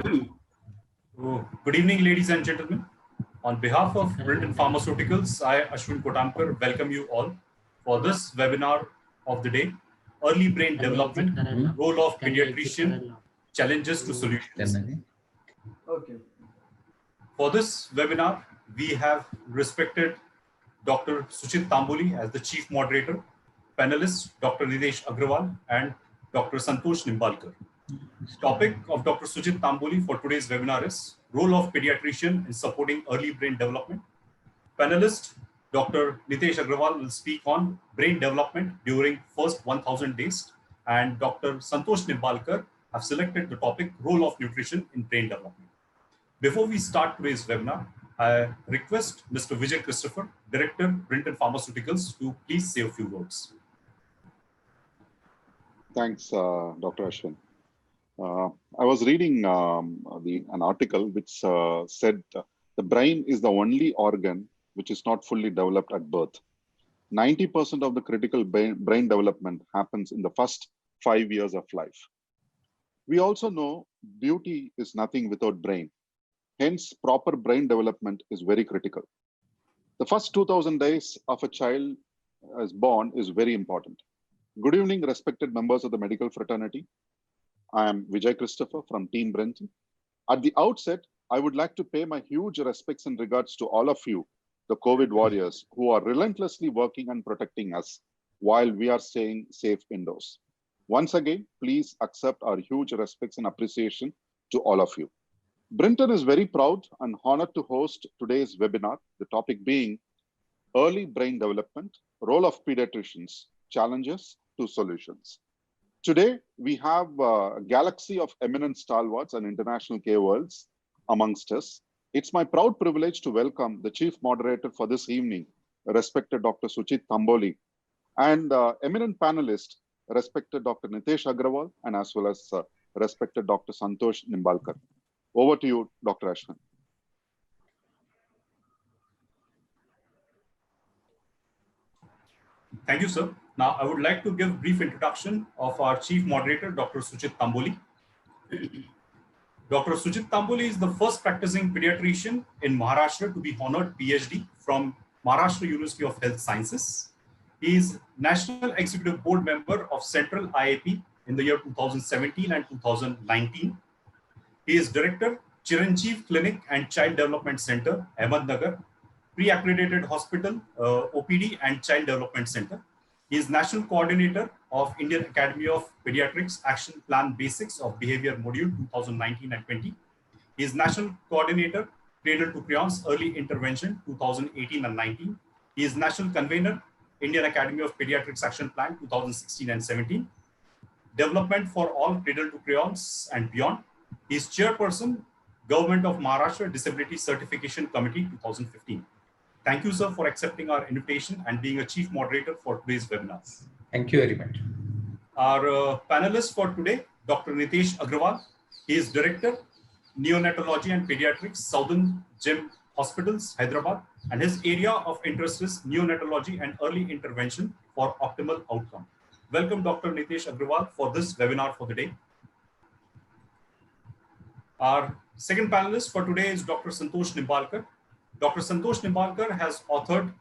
Good evening, ladies and gentlemen. On behalf of Brinton Pharmaceuticals, I, Ashwin Kotamkar, welcome you all for this webinar of the day, Early Brain Development, Role of Pediatrician, Challenges to Solutions. Okay. For this webinar, we have respected Dr. Suchit Tamboli as the Chief Moderator, panelists Dr. Nitesh Agrawal and Dr. Santosh Nimbalkar. Topic of Dr. Suchit Tamboli for today's webinar is Role of Pediatrician in Supporting Early Brain Development. Panelist Dr. Nitesh Agrawal will speak on brain development during first 1000 days, and Dr. Santosh Nimbalkar have selected the topic Role of Nutrition in Brain Development. Before we start today's webinar, I request Mr. Vijay Christopher, Director, Brinton Pharmaceuticals, to please say a few words. Thanks, Dr. Ashwin. I was reading an article which said the brain is the only organ which is not fully developed at birth. 90% of the critical brain development happens in the first 5 years of life. We also know beauty is nothing without brain. Hence, proper brain development is very critical. The first 2000 days of a child as born is very important. Good evening, respected members of the medical fraternity. I am Vijay Christopher from Team Brinton. At the outset, I would like to pay my huge respects in regards to all of you, the COVID warriors, who are relentlessly working and protecting us while we are staying safe indoors. Once again, please accept our huge respects and appreciation to all of you. Brinton is very proud and honored to host today's webinar, the topic being Early Brain Development, Role of Pediatricians, Challenges to Solutions. Today, we have a galaxy of eminent stalwarts and international KOLs amongst us. It's my proud privilege to welcome the chief moderator for this evening, respected Dr. Suchit Tamboli, and eminent panelist, respected Dr. Nitesh Agrawal, and as well as respected Dr. Santosh Nimbalkar. Over to you, Dr. Ashwin. Thank you, sir. Now, I would like to give a brief introduction of our chief moderator, Dr. Suchit Tamboli. Dr. Suchit Tamboli is the first practicing pediatrician in Maharashtra to be honored PhD from Maharashtra University of Health Sciences. He is National Executive Board member of Central IIP in the year 2017 and 2019. He is Director, Chiranjeev Clinic and Child Development Center, Ahmednagar, Pre-Accredited Hospital, OPD and Child Development Center. He is National Coordinator of Indian Academy of Pediatrics Action Plan Basics of Behavior Module 2019 and 20. He is National Coordinator, Cradle to Crayons Early Intervention 2018 and 19. He is National Convener, Indian Academy of Pediatrics Action Plan 2016 and 17. Development for All Cradle to Crayons and Beyond. He is Chairperson, Government of Maharashtra Disability Certification Committee 2015. Thank you, sir, for accepting our invitation and being a chief moderator for today's webinar. Thank you very much. Our panelist for today, Dr. Nitesh Agrawal. He is Director, Neonatology and Pediatrics, Southern Gem Hospitals, Hyderabad, and his area of interest is neonatology and early intervention for optimal outcome. Welcome, Dr. Nitesh Agrawal, for this webinar for the day. Our second panelist for today is Dr. Santosh Nimbalkar. Dr. Santosh Nimbalkar has authored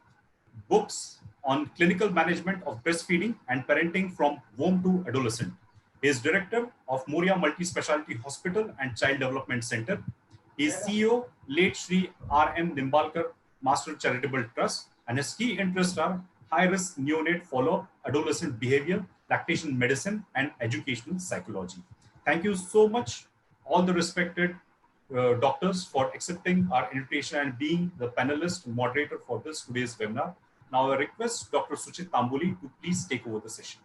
books on clinical management of breastfeeding and parenting from womb to adolescent. He is Director of Moria Multi-Speciality Hospital and Child Development Center. He is CEO, late Shri R.M. Nimbalkar Master Charitable Trust, and his key interests are high-risk neonate follow-up, adolescent behavior, lactation medicine, and educational psychology. Thank you so much, all the respected doctors, for accepting our invitation and being the panelist and moderator for this today's webinar. Now I request Dr. Suchit Tamboli to please take over the session.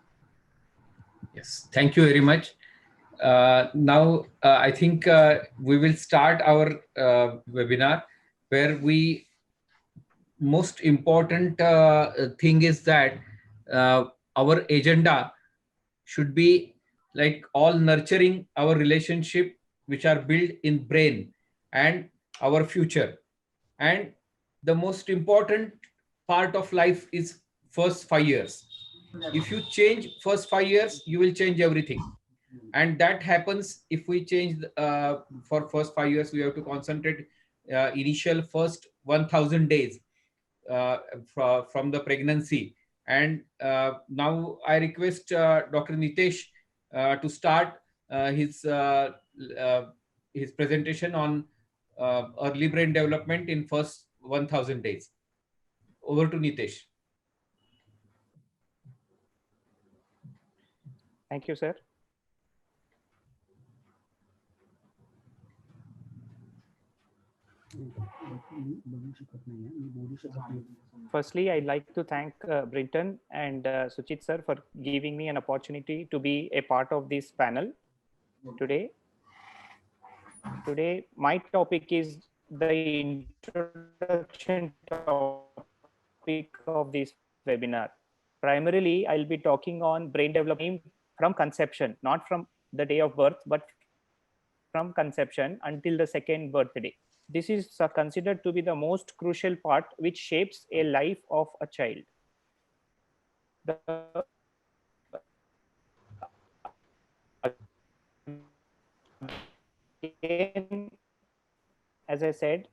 Yes, thank you very much. Now I think we will start our webinar, where most important thing is that our agenda should be like all nurturing our relationship which are built in brain and our future. And the most important part of life is first 5 years. If you change first 5 years, you will change everything. And that happens if we change for first 5 years, we have to concentrate initial first 1000 days from the pregnancy. And now I request Dr. Nitesh to start his presentation on early brain development in first 1000 days. Over to Nitesh. Thank you, sir. Firstly, I'd like to thank Brinton and Suchit sir for giving me an opportunity to be a part of this panel today. Today, my topic is the introduction topic of this webinar. Primarily, I'll be talking on brain development from conception, not from the day of birth, but from conception until the second birthday. This is considered to be the most crucial part which shapes a life of a child. Again, as I said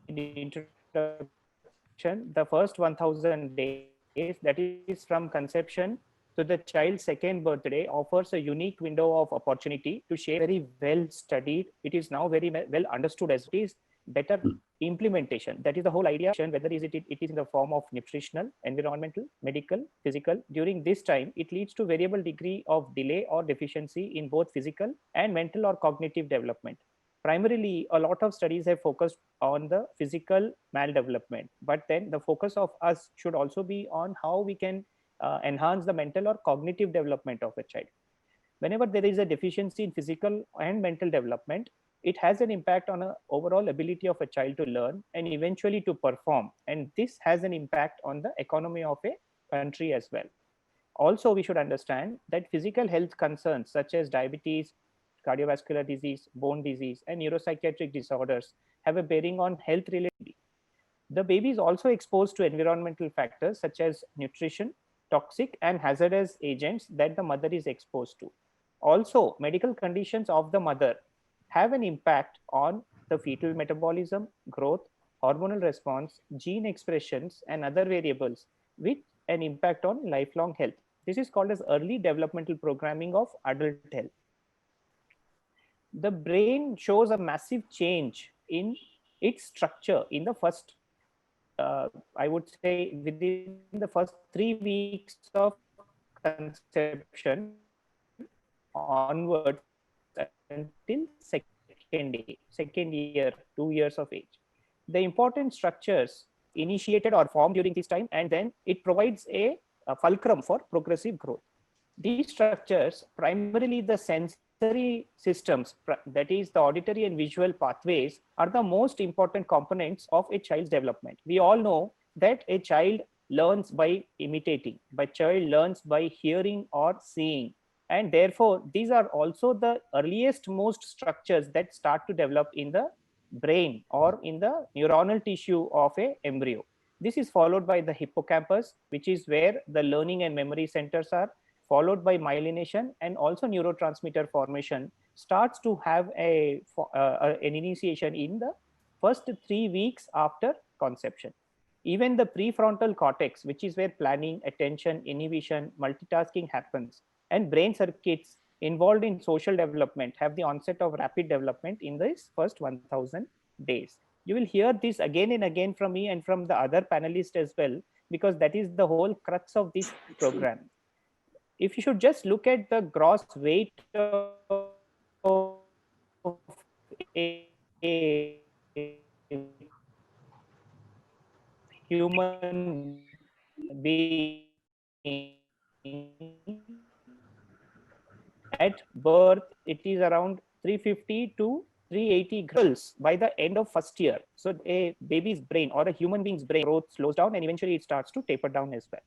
in the introduction, the first 1000 days, that is from conception to the child's second birthday, offers a unique window of opportunity to share very well studied. It is now very well understood as it is better implementation. That is the whole idea, whether it is in the form of nutritional, environmental, medical, physical. During this time, it leads to variable degree of delay or deficiency in both physical and mental or cognitive development. Primarily, a lot of studies have focused on the physical maldevelopment, but then the focus of us should also be on how we can enhance the mental or cognitive development of a child. Whenever there is a deficiency in physical and mental development, it has an impact on the overall ability of a child to learn and eventually to perform. And this has an impact on the economy of a country as well. Also, we should understand that physical health concerns such as diabetes, cardiovascular disease, bone disease, and neuropsychiatric disorders have a bearing on health related. The baby is also exposed to environmental factors such as nutrition, toxic and hazardous agents that the mother is exposed to. Also, medical conditions of the mother have an impact on the fetal metabolism, growth, hormonal response, gene expressions, and other variables with an impact on lifelong health. This is called as early developmental programming of adult health. The brain shows a massive change in its structure in the first, I would say, within the first 3 weeks of conception onwards until second year, 2 years of age. The important structures initiated or formed during this time, and then it provides a fulcrum for progressive growth. These structures, primarily the sensory systems, that is the auditory and visual pathways, are the most important components of a child's development. We all know that a child learns by imitating, but child learns by hearing or seeing. And therefore, these are also the earliest most structures that start to develop in the brain or in the neuronal tissue of an embryo. This is followed by the hippocampus, which is where the learning and memory centers are, followed by myelination, and also neurotransmitter formation starts to have an initiation in the first 3 weeks after conception. Even the prefrontal cortex, which is where planning, attention, inhibition, multitasking happens, and brain circuits involved in social development have the onset of rapid development in this first 1000 days. You will hear this again and again from me and from the other panelists as well, because that is the whole crux of this program. If you should just look at the gross weight of a human being at birth, it is around 350 to 380 grams by the end of first year. So a baby's brain or a human being's brain growth slows down and eventually it starts to taper down as well.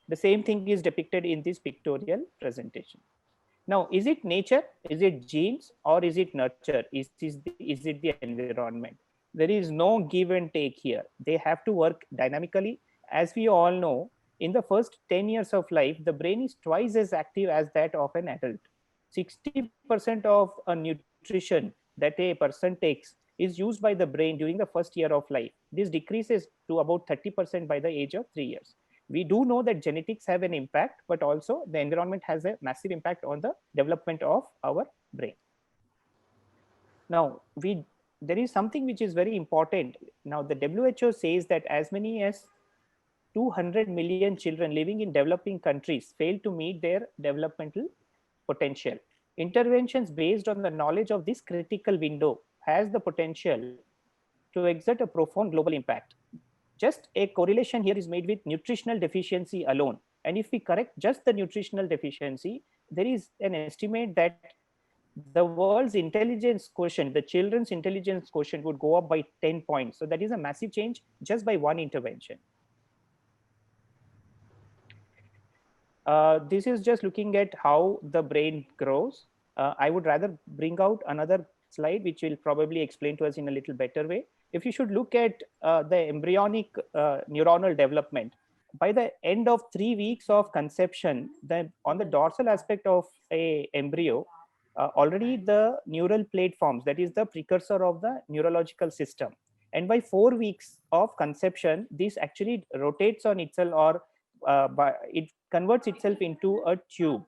The same thing is depicted in this pictorial presentation. Now, is it nature, is it genes, or is it nurture? Is it the environment? There is no give and take here. They have to work dynamically. As we all know, in the first 10 years of life, the brain is twice as active as that of an adult. 60% of a nutrition that a person takes is used by the brain during the first year of life. This decreases to about 30% by the age of 3 years. We do know that genetics have an impact, but also the environment has a massive impact on the development of our brain. Now, there is something which is very important. Now, the WHO says that as many as 200 million children living in developing countries fail to meet their developmental potential. Interventions based on the knowledge of this critical window has the potential to exert a profound global impact. Just a correlation here is made with nutritional deficiency alone. And if we correct just the nutritional deficiency, there is an estimate that the world's intelligence quotient, the children's intelligence quotient would go up by 10 points. So that is a massive change just by one intervention. This is just looking at how the brain grows. I would rather bring out another slide, which will probably explain to us in a little better way. If you should look at the embryonic neuronal development, by the end of 3 weeks of conception, on the dorsal aspect of a embryo, already the neural plate forms, that is the precursor of the neurological system. And by 4 weeks of conception, this actually rotates on itself, or it converts itself into a tube.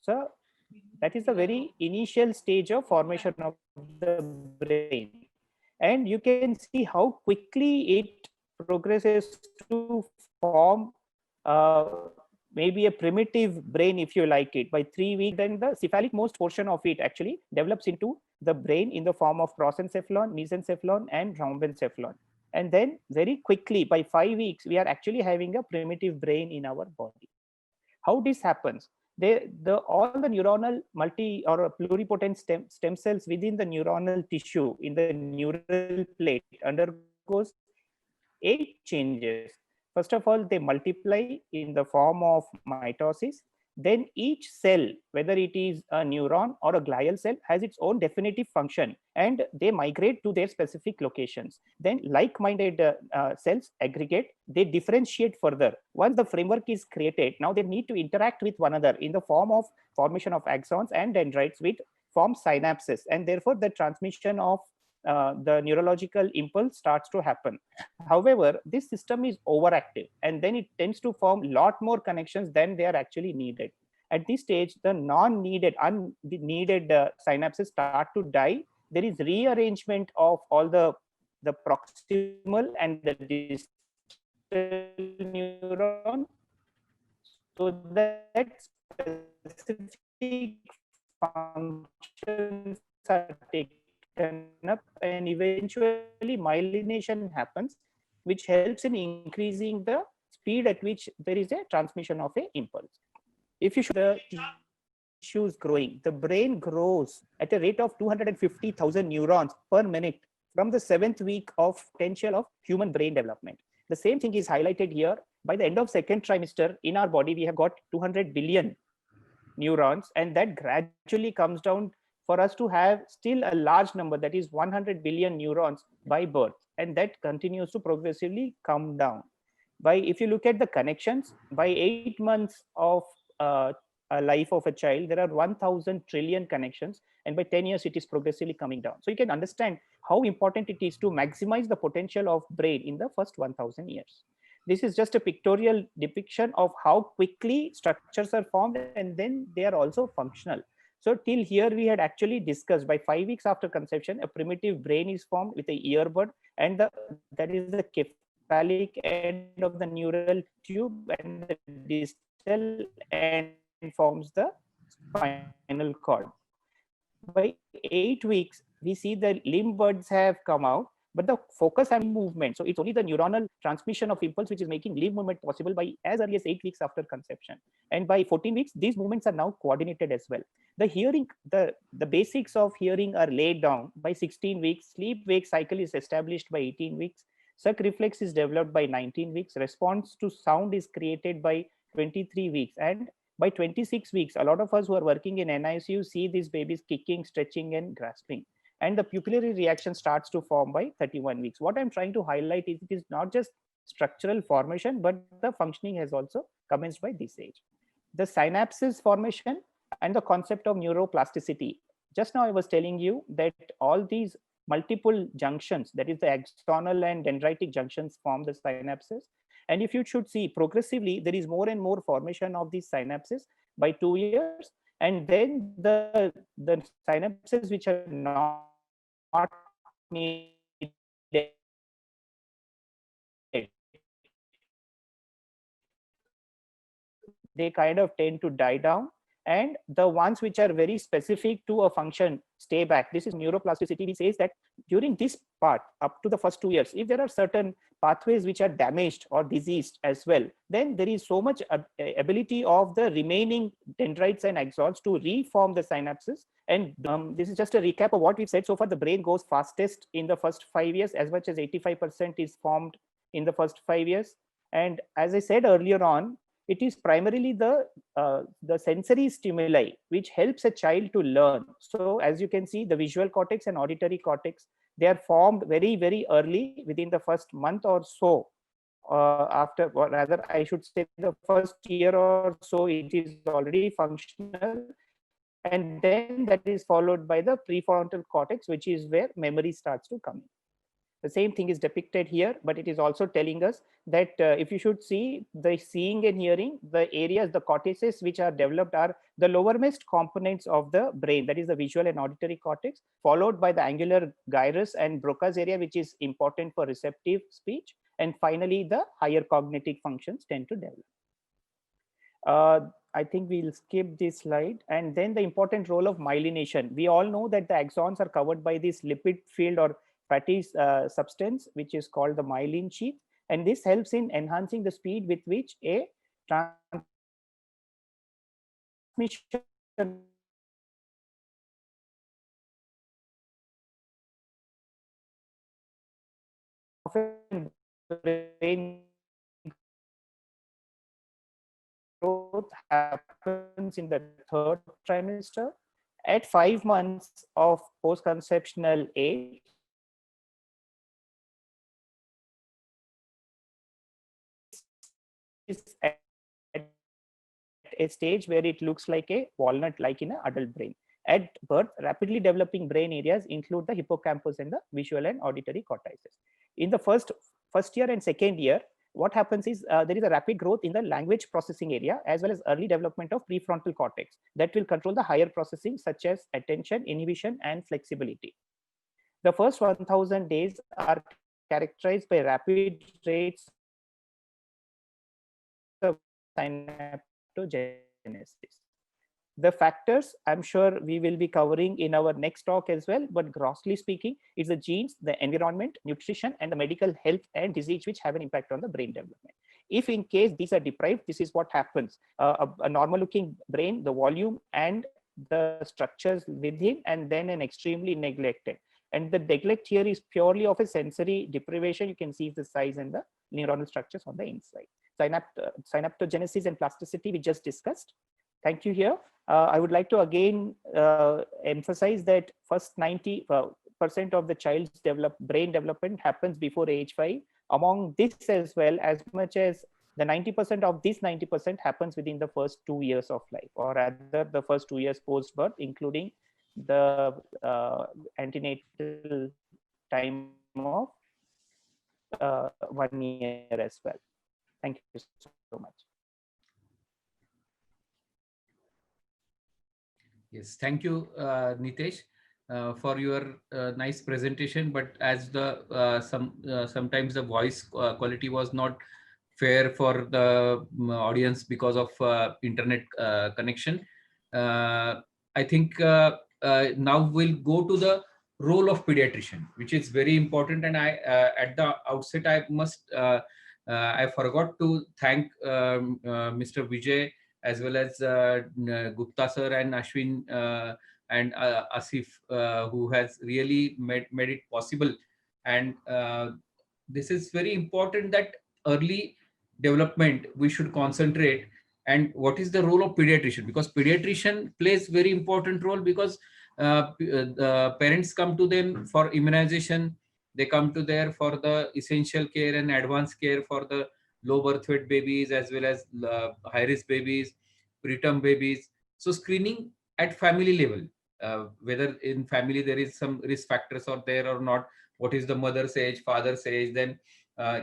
So that is the very initial stage of formation of the brain. And you can see how quickly it progresses to form maybe a primitive brain, if you like it. By 3 weeks, then the cephalic most portion of it actually develops into the brain in the form of prosencephalon, mesencephalon, and rhombencephalon. And then very quickly, by 5 weeks, we are actually having a primitive brain in our body. How this happens? All the neuronal multi or pluripotent stem cells within the neuronal tissue in the neural plate undergoes 8 changes. First of all, they multiply in the form of mitosis. Then each cell, whether it is a neuron or a glial cell, has its own definitive function, and they migrate to their specific locations. Then like-minded cells aggregate, they differentiate further. Once the framework is created, now they need to interact with one another in the form of formation of axons and dendrites, which form synapses, and therefore the transmission of the neurological impulse starts to happen. However, this system is overactive, and then it tends to form a lot more connections than they are actually needed. At this stage, the unneeded synapses start to die. There is rearrangement of all the proximal and the distal neuron, so that specific functions are taken up, and eventually myelination happens, which helps in increasing the speed at which there is a transmission of an impulse. If you show the tissues growing, the brain grows at a rate of 250,000 neurons per minute from the 7th week of potential of human brain development. The same thing is highlighted here. By the end of 2nd trimester, in our body, we have got 200 billion neurons, and that gradually comes down for us to have still a large number, that is 100 billion neurons by birth, and that continues to progressively come down. If you look at the connections, by 8 months of a life of a child, there are 1,000 trillion connections, and by 10 years, it is progressively coming down. So you can understand how important it is to maximize the potential of brain in the first 1,000 years. This is just a pictorial depiction of how quickly structures are formed, and then they are also functional. So till here, we had actually discussed by 5 weeks after conception, a primitive brain is formed with a earbud, and that is the cephalic end of the neural tube, and the distal end forms the spinal cord. By 8 weeks, we see the limb buds have come out, but the focus and movement. So it's only the neuronal transmission of impulse which is making limb movement possible by as early as 8 weeks after conception. And by 14 weeks, these movements are now coordinated as well. The hearing, the basics of hearing are laid down by 16 weeks. Sleep-wake cycle is established by 18 weeks. Suck reflex is developed by 19 weeks. Response to sound is created by 23 weeks. And by 26 weeks, a lot of us who are working in NICU see these babies kicking, stretching, and grasping. And the pupillary reaction starts to form by 31 weeks. What I'm trying to highlight is it is not just structural formation, but the functioning has also commenced by this age. The synapses formation and the concept of neuroplasticity. Just now I was telling you that all these multiple junctions, that is the axonal and dendritic junctions, form the synapses. And if you should see progressively, there is more and more formation of these synapses by 2 years. And then the synapses which are not needed, they kind of tend to die down, and the ones which are very specific to a function stay back. This is neuroplasticity. We says that during this part up to the first 2 years, if there are certain pathways which are damaged or diseased as well, then there is so much ability of the remaining dendrites and axons to reform the synapses. And this is just a recap of what we've said so far. The brain goes fastest in the first 5 years. As much as 85% is formed in the first 5 years. And as I said earlier on, it is primarily the sensory stimuli which helps a child to learn. So as you can see, the visual cortex and auditory cortex, they are formed very, very early, within the first month or so. After, or rather, I should say the first year or so, it is already functional. And then that is followed by the prefrontal cortex, which is where memory starts to come in. The same thing is depicted here, but it is also telling us that if you should see the seeing and hearing, the areas, the cortices which are developed are the lowermost components of the brain, that is the visual and auditory cortex, followed by the angular gyrus and Broca's area, which is important for receptive speech. And finally, the higher cognitive functions tend to develop. I think we'll skip this slide. And then the important role of myelination. We all know that the axons are covered by this lipid field or fatty substance, which is called the myelin sheath. And this helps in enhancing the speed with which a transmission of brain growth happens in the 3rd trimester. At 5 months of post-conceptional age, is at a stage where it looks like a walnut, like in an adult brain. At birth, rapidly developing brain areas include the hippocampus and the visual and auditory cortices. In the first year and 2nd year, what happens is there is a rapid growth in the language processing area, as well as early development of prefrontal cortex that will control the higher processing, such as attention, inhibition, and flexibility. The first 1000 days are characterized by rapid rates of synaptogenesis. The factors, I'm sure we will be covering in our next talk as well, but grossly speaking, it's the genes, the environment, nutrition, and the medical health and disease which have an impact on the brain development. If in case these are deprived, this is what happens. A normal looking brain, the volume and the structures within, and then an extremely neglected. And the neglect here is purely of a sensory deprivation. You can see the size and the neuronal structures on the inside. Synaptogenesis and plasticity we just discussed. Thank you here. I would like to again emphasize that first 90% of the child's brain development happens before age 5. Among this as well, as much as the 90% of this 90% happens within the first 2 years of life, or rather the first 2 years post-birth, including the antenatal time of 1 year as well. Thank you so much. Yes, thank you, Nitesh, for your nice presentation. But as the sometimes the voice quality was not fair for the audience because of internet connection, I think now we'll go to the role of pediatrician, which is very important. And I, at the outset, I must I forgot to thank Mr. Vijay, as well as Gupta sir and Ashwin and Asif, who has really made it possible. And this is very important that early development we should concentrate. And what is the role of pediatrician? Because pediatrician plays very important role, because the parents come to them for immunization, They come to there for the essential care and advanced care for the low birth weight babies as well as high risk babies, preterm babies. So screening at family level, whether in family there is some risk factors or there or not, what is the mother's age, father's age, then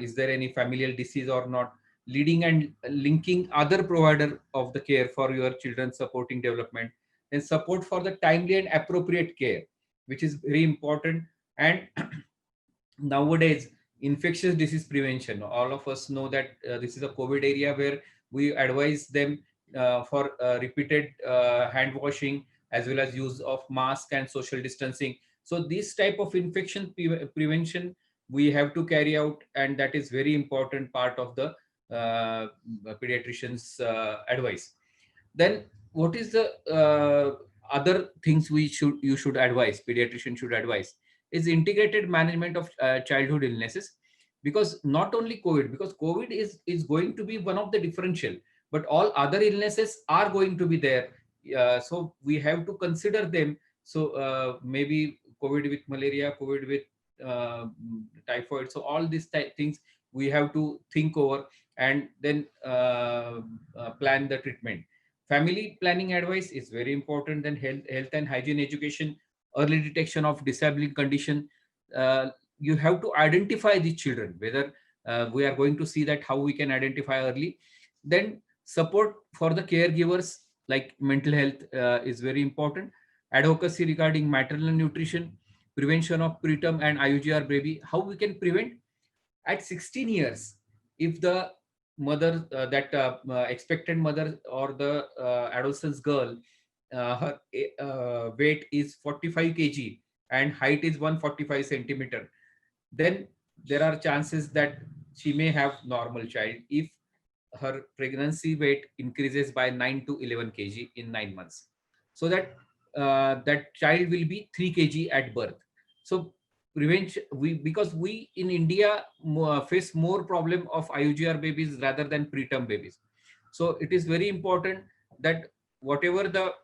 is there any familial disease or not, leading and linking other provider of the care for your children's supporting development, and support for the timely and appropriate care, which is very important. And nowadays, infectious disease prevention, all of us know that this is a COVID area where we advise them for repeated hand washing as well as use of mask and social distancing. So this type of infection prevention we have to carry out, and that is very important part of the pediatrician's advice. Then what is the other things you should advise, pediatrician should advise, is integrated management of childhood illnesses, because not only COVID, because COVID is going to be one of the differential, but all other illnesses are going to be there. So we have to consider them. So maybe COVID with malaria, COVID with typhoid. So all these things we have to think over and then plan the treatment. Family planning advice is very important. Then health and hygiene education, early detection of disabling condition. You have to identify the children, whether we are going to see that how we can identify early. Then support for the caregivers, like mental health is very important. Advocacy regarding maternal nutrition, prevention of preterm and IUGR baby. How we can prevent at 16 years, if the mother, expectant mother or the adolescent girl, her weight is 45 kg and height is 145 centimeter, then there are chances that she may have normal child if her pregnancy weight increases by 9 to 11 kg in 9 months. So that that child will be 3 kg at birth. So prevention, because we in India face more problem of IUGR babies rather than preterm babies. So it is very important that whatever the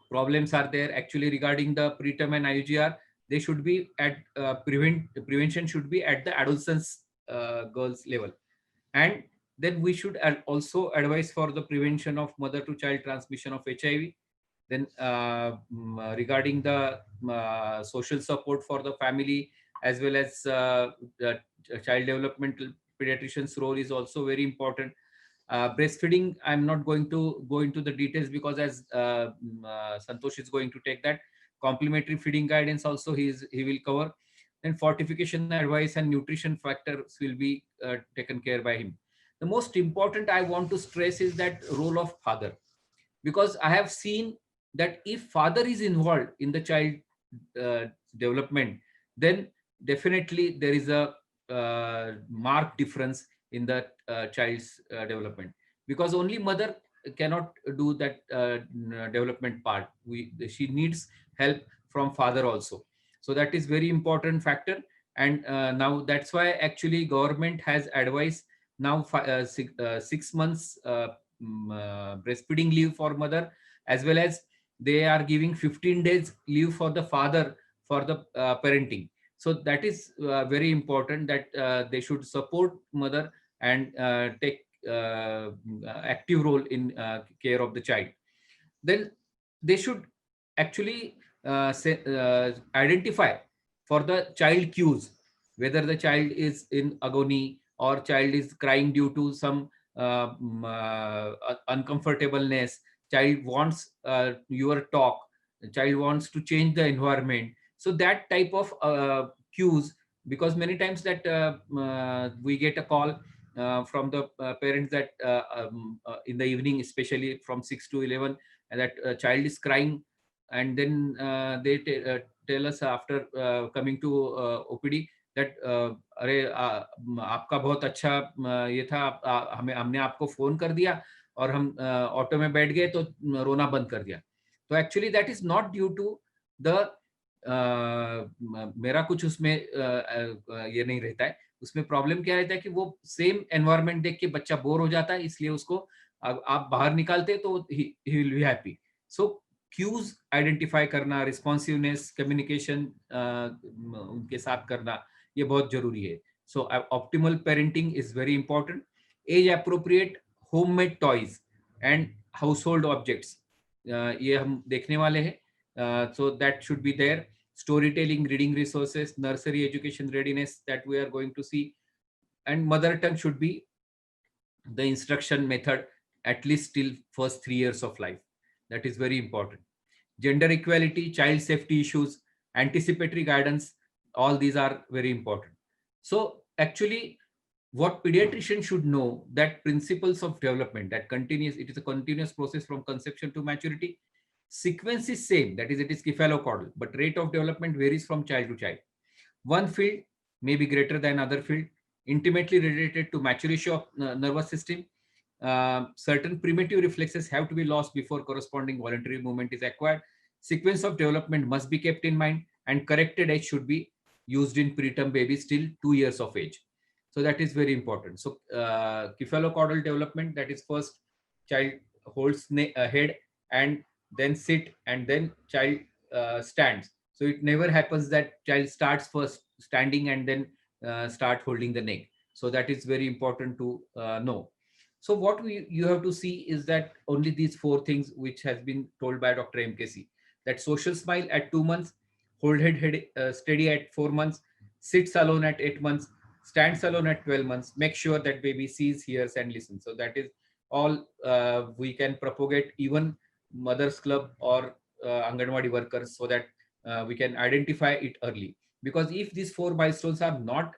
problems are there actually regarding the preterm and IUGR, they should be at prevention should be at the adolescents girls level. And then we should also advise for the prevention of mother to child transmission of HIV. Then regarding the social support for the family as well as the child developmental pediatrician's role is also very important. Breastfeeding, I'm not going to go into the details because as Santosh is going to take that. Complementary feeding guidance also he will cover. Then fortification advice and nutrition factors will be taken care by him. The most important I want to stress is that role of father, because I have seen that if father is involved in the child development, then definitely there is a marked difference in the child's development, because only mother cannot do that development part. She needs help from father also. So that is very important factor. And now that's why actually government has advised now 6 months breastfeeding leave for mother, as well as they are giving 15 days leave for the father for the parenting. So that is very important that they should support mother and take active role in care of the child. Then they should actually identify for the child cues, whether the child is in agony or child is crying due to some uncomfortableness, child wants your talk, the child wants to change the environment. So that type of cues, because many times that we get a call from the parents that in the evening, especially from 6 to 11, and that child is crying, and then they tell us after coming to OPD that अरे आपका बहुत अच्छा ये था, हमने आपको phone कर दिया और हम ऑटो में बैठ गए तो रोना बंद कर दिया. तो actually that is not due to the मेरा कुछ उसमें ये नहीं रहता है. उसमें प्रॉब्लम क्या रहता है कि वो सेम एनवायरनमेंट देख के बच्चा बोर हो जाता है, इसलिए उसको आप बाहर निकालते तो he will be happy. So cues identify करना, रिस्पॉन्सिवनेस, कम्युनिकेशन उनके साथ करना, ये बहुत जरूरी है. So optimal parenting is very important. Age appropriate homemade toys and household objects, ये हम देखने वाले हैं. So that should be there. Storytelling, reading resources, nursery education readiness that we are going to see, and mother tongue should be the instruction method at least till first 3 years of life. That is very important. Gender equality, child safety issues, anticipatory guidance, all these are very important. So actually what pediatrician should know, that principles of development, that continuous, it is a continuous process from conception to maturity. Sequence is same, that is, it is cephalocaudal, but rate of development varies from child to child. One field may be greater than other field, intimately related to maturation of nervous system. Certain primitive reflexes have to be lost before corresponding voluntary movement is acquired. Sequence of development must be kept in mind, and corrected age should be used in preterm babies till 2 years of age. So that is very important. So cephalocaudal development, that is first child holds head and then sit and then child stands. So it never happens that child starts first standing and then start holding the neck. So that is very important to know. So what you have to see is that only these 4 things which has been told by Dr. MKC, that social smile at 2 months, hold head steady at 4 months, sits alone at 8 months, stands alone at 12 months, make sure that baby sees, hears and listens. So that is all we can propagate, even mothers club or Anganwadi workers, so that we can identify it early. Because if these 4 milestones are not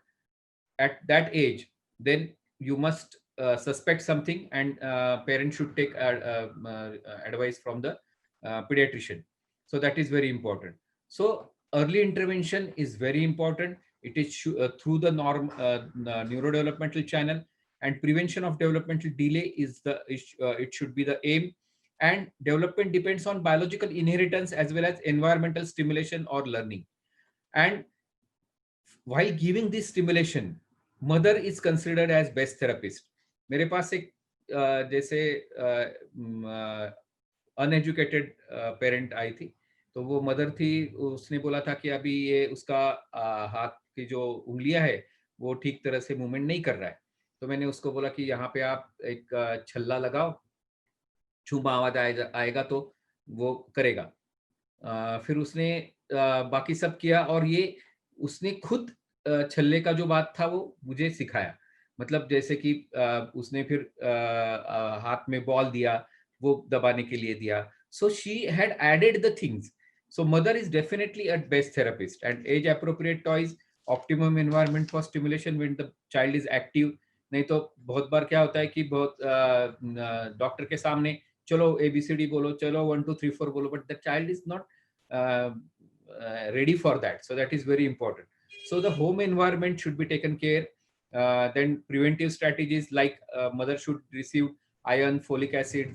at that age, then you must suspect something, and parents should take advice from the pediatrician. So that is very important. So early intervention is very important. It is through the neurodevelopmental channel, and prevention of developmental delay is the it should be the aim. And development depends on biological inheritance as well as environmental stimulation or learning. And while giving this stimulation, mother is considered as best therapist. मेरे पास एक जैसे uneducated parent आई थी, तो वो mother थी, उसने बोला था कि अभी ये उसका हाथ की जो उंगलियां है वो ठीक तरह से मूवमेंट नहीं कर रहा है. तो मैंने उसको बोला कि यहाँ पे आप एक छल्ला लगाओ, छुमा आवाज आएगा तो वो करेगा. फिर उसने बाकी सब किया, और ये उसने खुद छल्ले का जो बात था वो मुझे सिखाया. मतलब जैसे कि उसने फिर हाथ में बॉल दिया, वो दबाने के लिए दिया. So she had added the things. So mother is definitely a best therapist. And age appropriate toys, optimum environment for stimulation when the child is active. नहीं तो बहुत बार क्या होता है कि बहुत डॉक्टर के सामने चलो ABCD बोलो, चलो 1 2 3 4 बोलो, but the child is not ready for that. So that is very important. So the home environment should be taken care. Then preventive strategies like mother should receive iron, folic acid,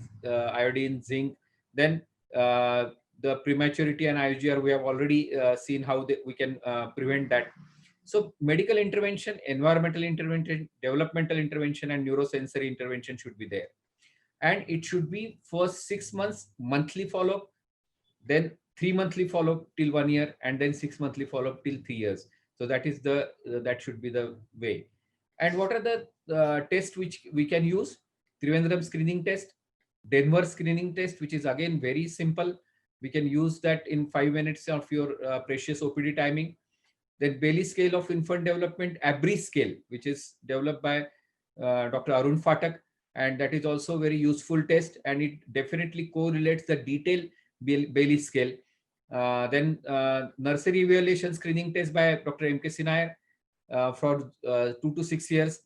iodine, zinc. Then the prematurity and IUGR, we have already seen how we can prevent that. So medical intervention, environmental intervention, developmental intervention, and neurosensory intervention should be there. And it should be first 6 months monthly follow-up, then 3 monthly follow-up till 1 year, and then 6 monthly follow-up till 3 years. So that is that should be the way. And what are the tests which we can use? Trivandrum screening test, Denver screening test, which is again very simple. We can use that in 5 minutes of your precious OPD timing. Then Bailey scale of infant development, ABRI scale, which is developed by Dr. Arun Phatak. And that is also very useful test, and it definitely correlates the detailed Bailey scale. Then nursery evaluation screening test by Dr. MKC Nair for 2 to 6 years.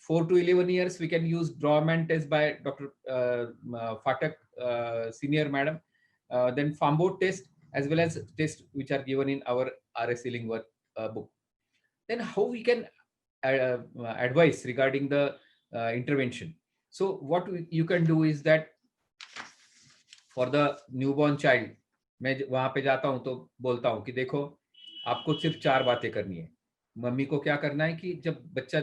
4 to 11 years, we can use Drawman test by Dr. Phatak, senior madam. Then Fambo test, as well as tests which are given in our RS Illingworth book. Then how we can advise regarding the intervention. So what you can do is that for the newborn child, मैं वहां पे जाता हूं तो बोलता हूं कि देखो, आपको सिर्फ 4 बातें करनी है. मम्मी को क्या करना है कि जब बच्चा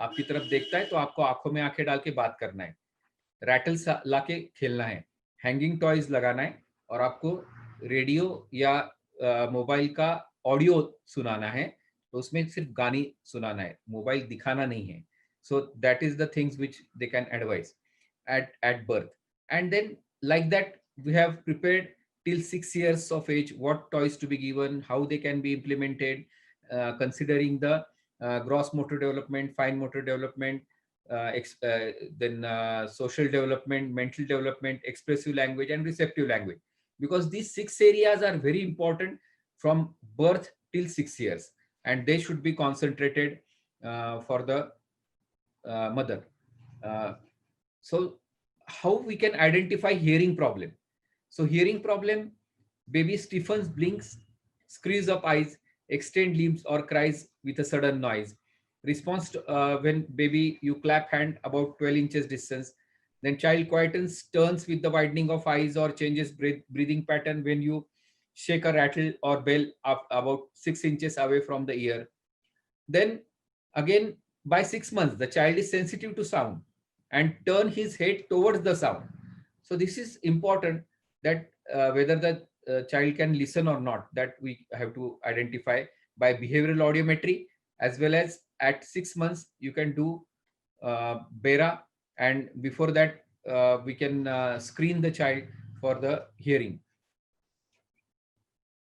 आपकी तरफ देखता है तो आपको आंखों में आंखें डाल के बात करना है, रैटल्स लाके खेलना है, हैंगिंग टॉयज लगाना है, और आपको रेडियो या मोबाइल का ऑडियो सुनाना है, तो उसमें सिर्फ गाने सुनाना है, मोबाइल दिखाना नहीं है. So that is the things which they can advise at birth. And then like that we have prepared till 6 years of age what toys to be given, how they can be implemented, considering the gross motor development, fine motor development, then social development, mental development, expressive language, and receptive language. Because these 6 areas are very important from birth till 6 years, and they should be concentrated for the mother. So how we can identify hearing problem? So hearing problem, baby stiffens, blinks, screws up eyes, extend limbs, or cries with a sudden noise. Response to, when baby you clap hand about 12 inches distance. Then child quietens, turns with the widening of eyes, or changes breathing pattern when you shake a rattle or bell up about 6 inches away from the ear. Then again, by 6 months, the child is sensitive to sound and turn his head towards the sound. So this is important, that whether the child can listen or not, that we have to identify by behavioral audiometry, as well as at 6 months you can do BERA, and before that we can screen the child for the hearing.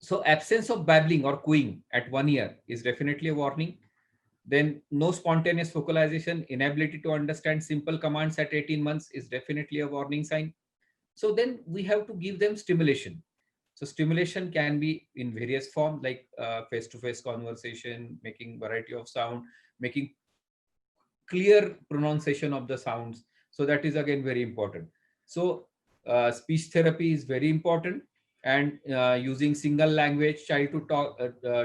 So absence of babbling or cooing at 1 year is definitely a warning. Then no spontaneous vocalization, inability to understand simple commands at 18 months is definitely a warning sign. So then we have to give them stimulation. So stimulation can be in various forms, like face-to-face conversation, making variety of sound, making clear pronunciation of the sounds. So that is again very important. So speech therapy is very important, and using single language, child to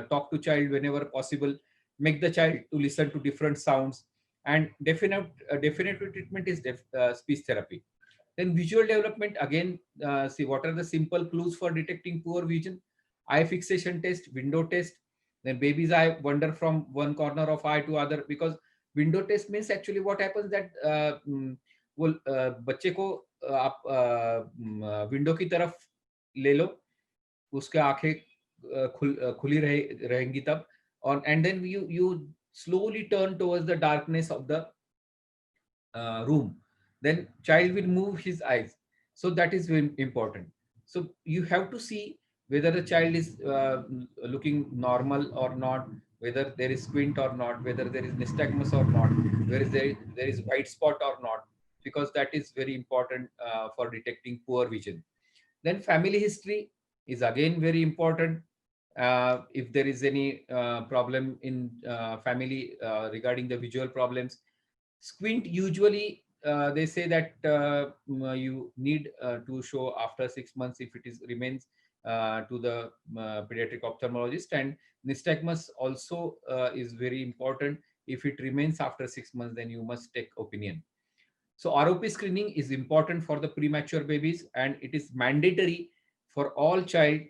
talk to child whenever possible, make the child to listen to different sounds, and definitive treatment is speech therapy. Then visual development, again, see what are the simple clues for detecting poor vision. Eye fixation test, window test. Then baby's eye wander from one corner of eye to other, because window test means actually what happens that वो बच्चे को आप window की तरफ ले लो, उसके आंखें खुली रहेंगी तब, और and then you slowly turn towards the darkness of the room, then child will move his eyes. So that is very important. So you have to see whether the child is looking normal or not, whether there is squint or not, whether there is nystagmus or not, where is there is white spot or not, because that is very important for detecting poor vision. Then family history is again very important. If there is any problem in family regarding the visual problems. Squint, usually they say that you need to show after 6 months if it is remains to the pediatric ophthalmologist. And nystagmus also is very important. If it remains after 6 months, then you must take opinion. So ROP screening is important for the premature babies, and it is mandatory for all child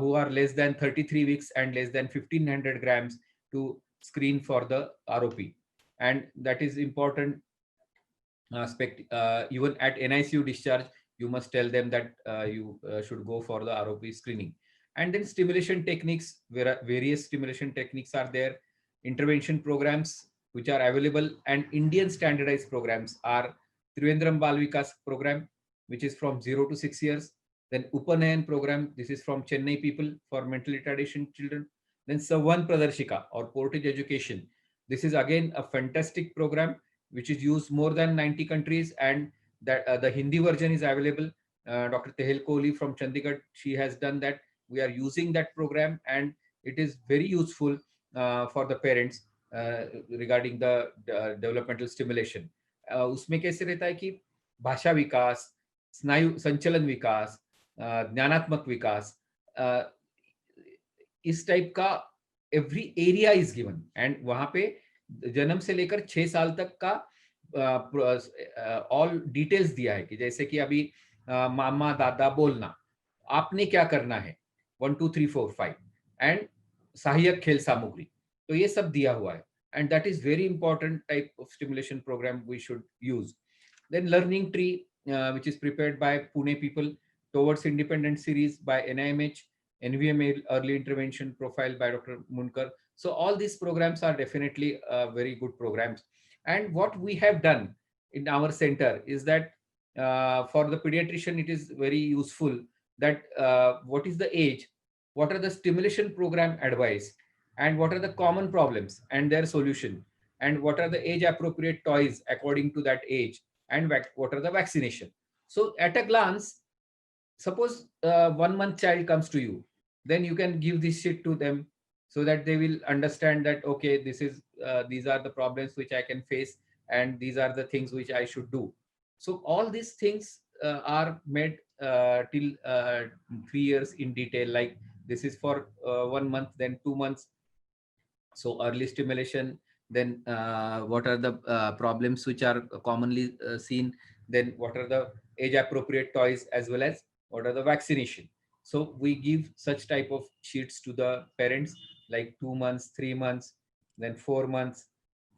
who are less than 33 weeks and less than 1500 grams to screen for the ROP. And that is important aspect. Even at NICU discharge, you must tell them that you should go for the ROP screening. And then stimulation techniques, where various stimulation techniques are there. Intervention programs which are available, and Indian standardized programs are Trivandrum Bal Vikas program, which is from 0 to 6 years. Then Upanayan program, this is from Chennai people for mentally retardation children. Then Savan Pradarshika or Portage Education. This is again a fantastic program which is used more than 90 countries, and that the Hindi version is available. Dr. Tehel Kohli from Chandigarh, she has done that. We are using that program, and it is very useful for the parents regarding the developmental stimulation. उसमें कैसे रहता है कि भाषा विकास, स्नायु संचलन विकास, ज्ञानात्मक विकास, इस type का every area is given, and वहां पे जन्म से लेकर 6 साल तक का ऑल डिटेल्स दिया है कि जैसे कि अभी मामा दादा बोलना, आपने क्या करना है 1 2 3 4 5, एंड सहायक खेल सामग्री, तो ये सब दिया हुआ है, and that is very important type of stimulation program we should use. Then learning tree which is prepared by Pune people, Towards Independent series by NIMH, NVM Early Intervention Profile by Dr. Munkar. So all these programs are definitely very good programs. And what we have done in our center is that for the pediatrician, it is very useful that what is the age, what are the stimulation program advice, and what are the common problems and their solution, and what are the age appropriate toys according to that age, and what are the vaccination. So at a glance, suppose 1 month child comes to you, then you can give this shit to them so that they will understand that, okay, this is these are the problems which I can face, and these are the things which I should do. So all these things are made till 3 years in detail. Like this is for 1 month, then 2 months. So early stimulation, then what are the problems which are commonly seen, then what are the age appropriate toys, as well as what are the vaccination. So we give such type of sheets to the parents, like 2 months, 3 months, then 4 months,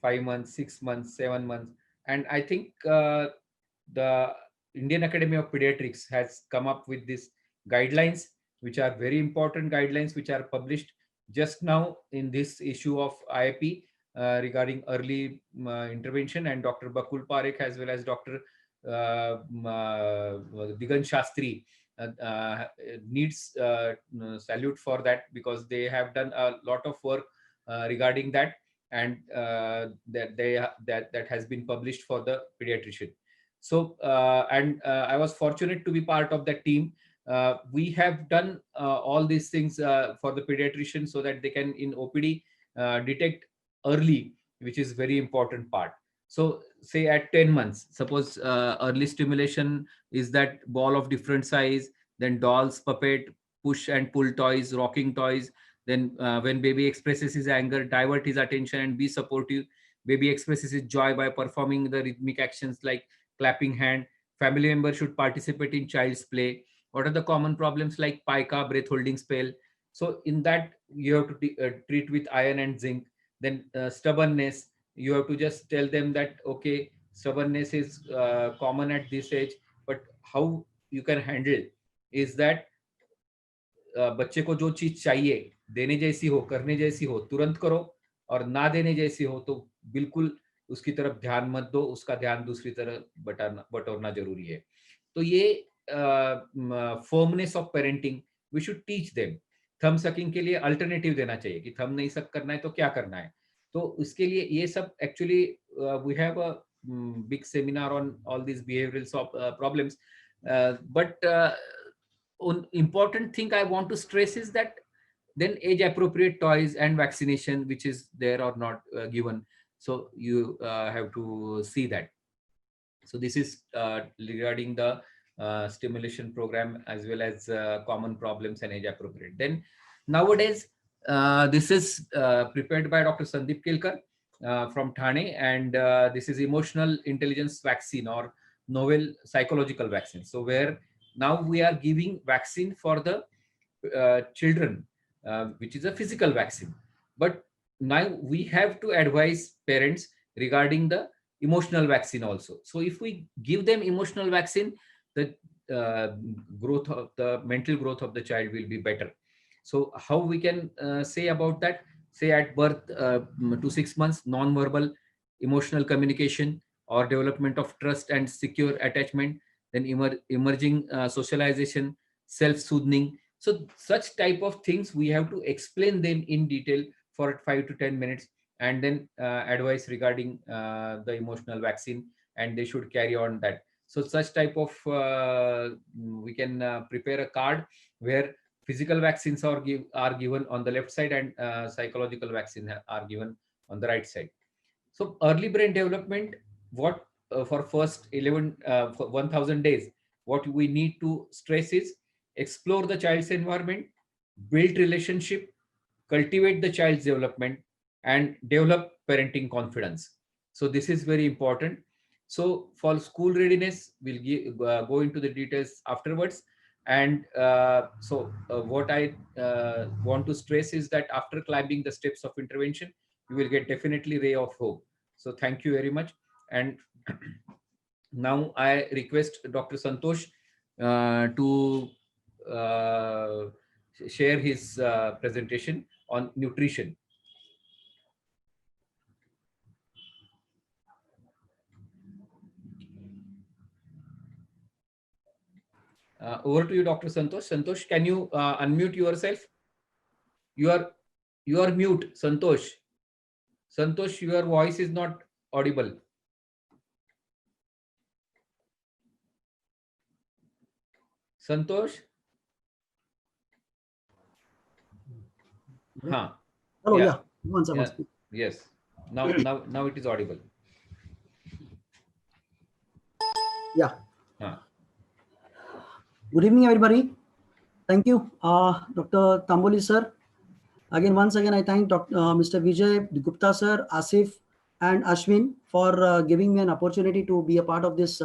5 months, 6 months, 7 months. And I think the Indian Academy of Pediatrics has come up with these guidelines, which are very important guidelines, which are published just now in this issue of IAP regarding early intervention. And Dr. Bakul Parekh as well as Dr. Digant Shastri needs salute for that, because they have done a lot of work regarding that, and that has been published for the pediatrician. So I was fortunate to be part of that team. We have done all these things for the pediatrician so that they can in OPD detect early, which is very important part. So say at 10 months, suppose early stimulation is that ball of different size, then dolls, puppet, push and pull toys, rocking toys. Then when baby expresses his anger, divert his attention and be supportive. Baby expresses his joy by performing the rhythmic actions like clapping hand. Family members should participate in child's play. What are the common problems like pica, breath holding spell? So in that you have to treat with iron and zinc. Then stubbornness, you have to just tell them that, okay, stubbornness is common at this age, but how you can handle is that बच्चे को जो चीज चाहिए, देने जैसी हो, करने जैसी हो, तुरंत करो, और ना देने जैसी हो तो बिल्कुल उसकी तरफ ध्यान मत दो, उसका ध्यान दूसरी तरफ बटोरना जरूरी है. तो ये firmness of parenting we should teach them. Thumb sucking के लिए अल्टरनेटिव देना चाहिए कि थंब नहीं सक करना है तो क्या करना है. तो इसके लिए ये सब actually we have a big seminar on all this behavioural problems. But important thing I want to stress is that then age appropriate toys and vaccination, which is there or not given. So you have to see that. So this is regarding the stimulation program as well as common problems and age appropriate. Then nowadays, this is prepared by Dr. Sandeep Kelkar from Thane, and this is emotional intelligence vaccine or novel psychological vaccine. So where now we are giving vaccine for the children, which is a physical vaccine. But now we have to advise parents regarding the emotional vaccine also. So if we give them emotional vaccine, the growth of the mental growth of the child will be better. So how we can say about that? Say at birth to 6 months, non-verbal emotional communication or development of trust and secure attachment, then emerging socialization, self-soothing. So such type of things we have to explain them in detail for 5 to 10 minutes, and then advice regarding the emotional vaccine, and they should carry on that. So such type of we can prepare a card where physical vaccines are given on the left side, and psychological vaccine are given on the right side. So early brain development, what for first 1000 days, what we need to stress is explore the child's environment, build relationship, cultivate the child's development, and develop parenting confidence. So this is very important. So for school readiness, we'll go into the details afterwards. And what I want to stress is that after climbing the steps of intervention, you will get definitely ray of hope. So thank you very much. And now I request Dr. Santosh to share his presentation on nutrition. Over to you, Dr. Santosh. Santosh, can you unmute yourself? You are mute, Santosh. Santosh, your voice is not audible. Santosh? Huh. Hello, Yeah. yeah. Once I Yeah. was speaking. Yes. Now it is audible. Yeah. Huh. Good evening, everybody. Thank you, Dr. Tamboli sir. Once again, I thank Mr. Vijay Gupta sir, Asif, and Ashwin for giving me an opportunity to be a part of this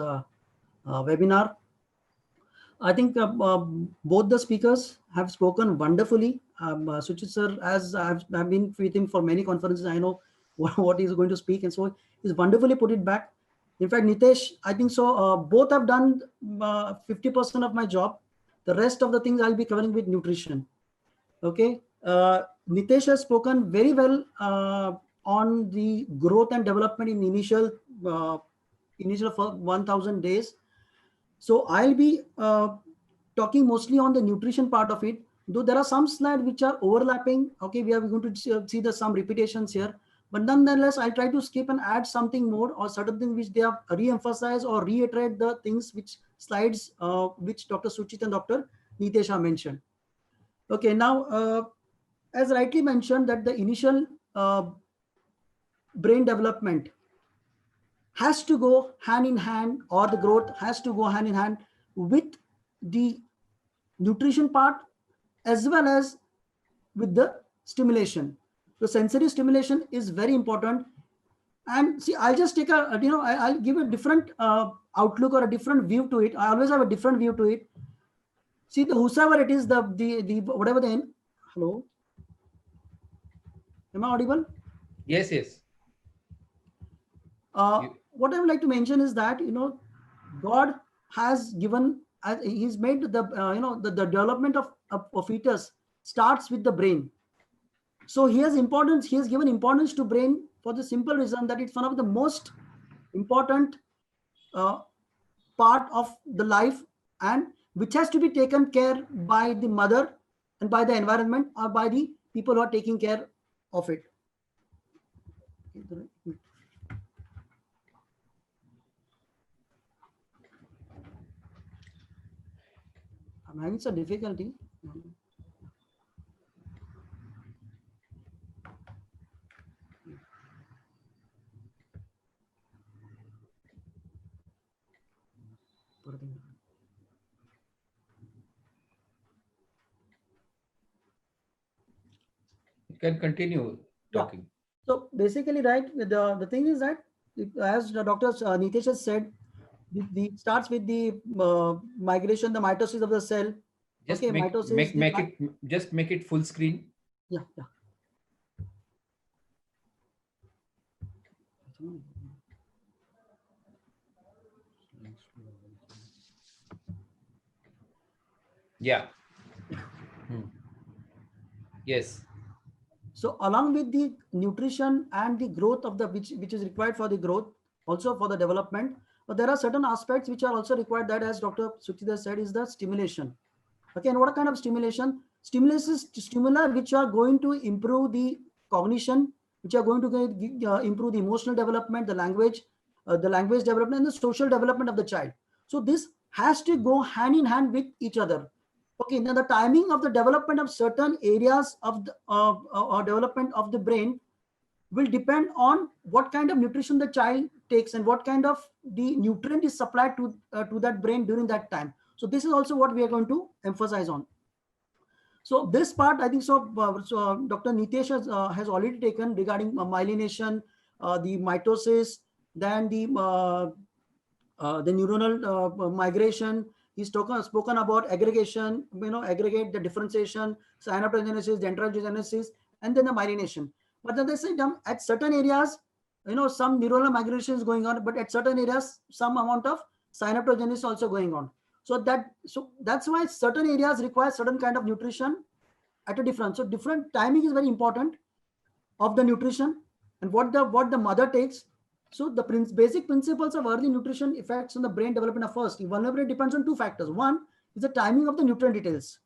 webinar. I think both the speakers have spoken wonderfully. Suchit sir, as I've been with him for many conferences, I know what he's going to speak, and so he's wonderfully put it back. In fact, Nitesh, I think so. Both have done 50% of my job. The rest of the things I'll be covering with nutrition. Okay. Nitesh has spoken very well on the growth and development in initial 1,000 days. So I'll be talking mostly on the nutrition part of it, though there are some slides which are overlapping. Okay, we are going to see some repetitions here, but nonetheless, I'll try to skip and add something more or certain things which they have re-emphasized or reiterate the things which slides which Dr. Suchit and Dr. Nitesh have mentioned. Okay, now as rightly mentioned that the initial brain development has to go hand in hand, or the growth has to go hand in hand with the nutrition part as well as with the stimulation. The sensory stimulation is very important. And see, I'll just take a, I'll give a different outlook or a different view to it. I always have a different view to it. See, the whosoever it is, the whatever the end. Hello, am I audible? Yes, yes. What I would like to mention is that, God has given, he's made the, the development of a fetus starts with the brain. So he has given importance to brain for the simple reason that it's one of the most important part of the life, and which has to be taken care by the mother and by the environment or by the people who are taking care of it. I'm having some difficulty. You can continue talking. Yeah. So basically, right, the thing is that, as Dr. Nitesh has said, the starts with the migration, the mitosis of the cell. Just okay, mitosis. Make it full screen. Yeah. Yeah. Yes. So along with the nutrition and the growth of the which is required for the growth, also for the development, but there are certain aspects which are also required, that, as Dr. Suchita said, is the stimulation. Okay, and what kind of stimulation? Stimuli which are going to improve the cognition, which are going to improve the emotional development, the language development, and the social development of the child. So this has to go hand in hand with each other. Okay, now the timing of the development of certain areas of the development of the brain will depend on what kind of nutrition the child takes and what kind of the nutrient is supplied to that brain during that time. So this is also what we are going to emphasize on. So this part, I think so. Dr. Nitesh has already taken regarding myelination, the mitosis, then the neuronal migration. He's spoken about aggregation, aggregate, the differentiation, synaptogenesis, dendritogenesis, and then the myelination. But at the same time, at certain areas, some neuronal migration is going on, but at certain areas, some amount of synaptogenesis also going on. So that's why certain areas require certain kind of nutrition at a different. So different timing is very important of the nutrition and what the mother takes. So the basic principles of early nutrition effects on the brain development are first. Vulnerability depends on two factors. One is the timing of the nutrient details.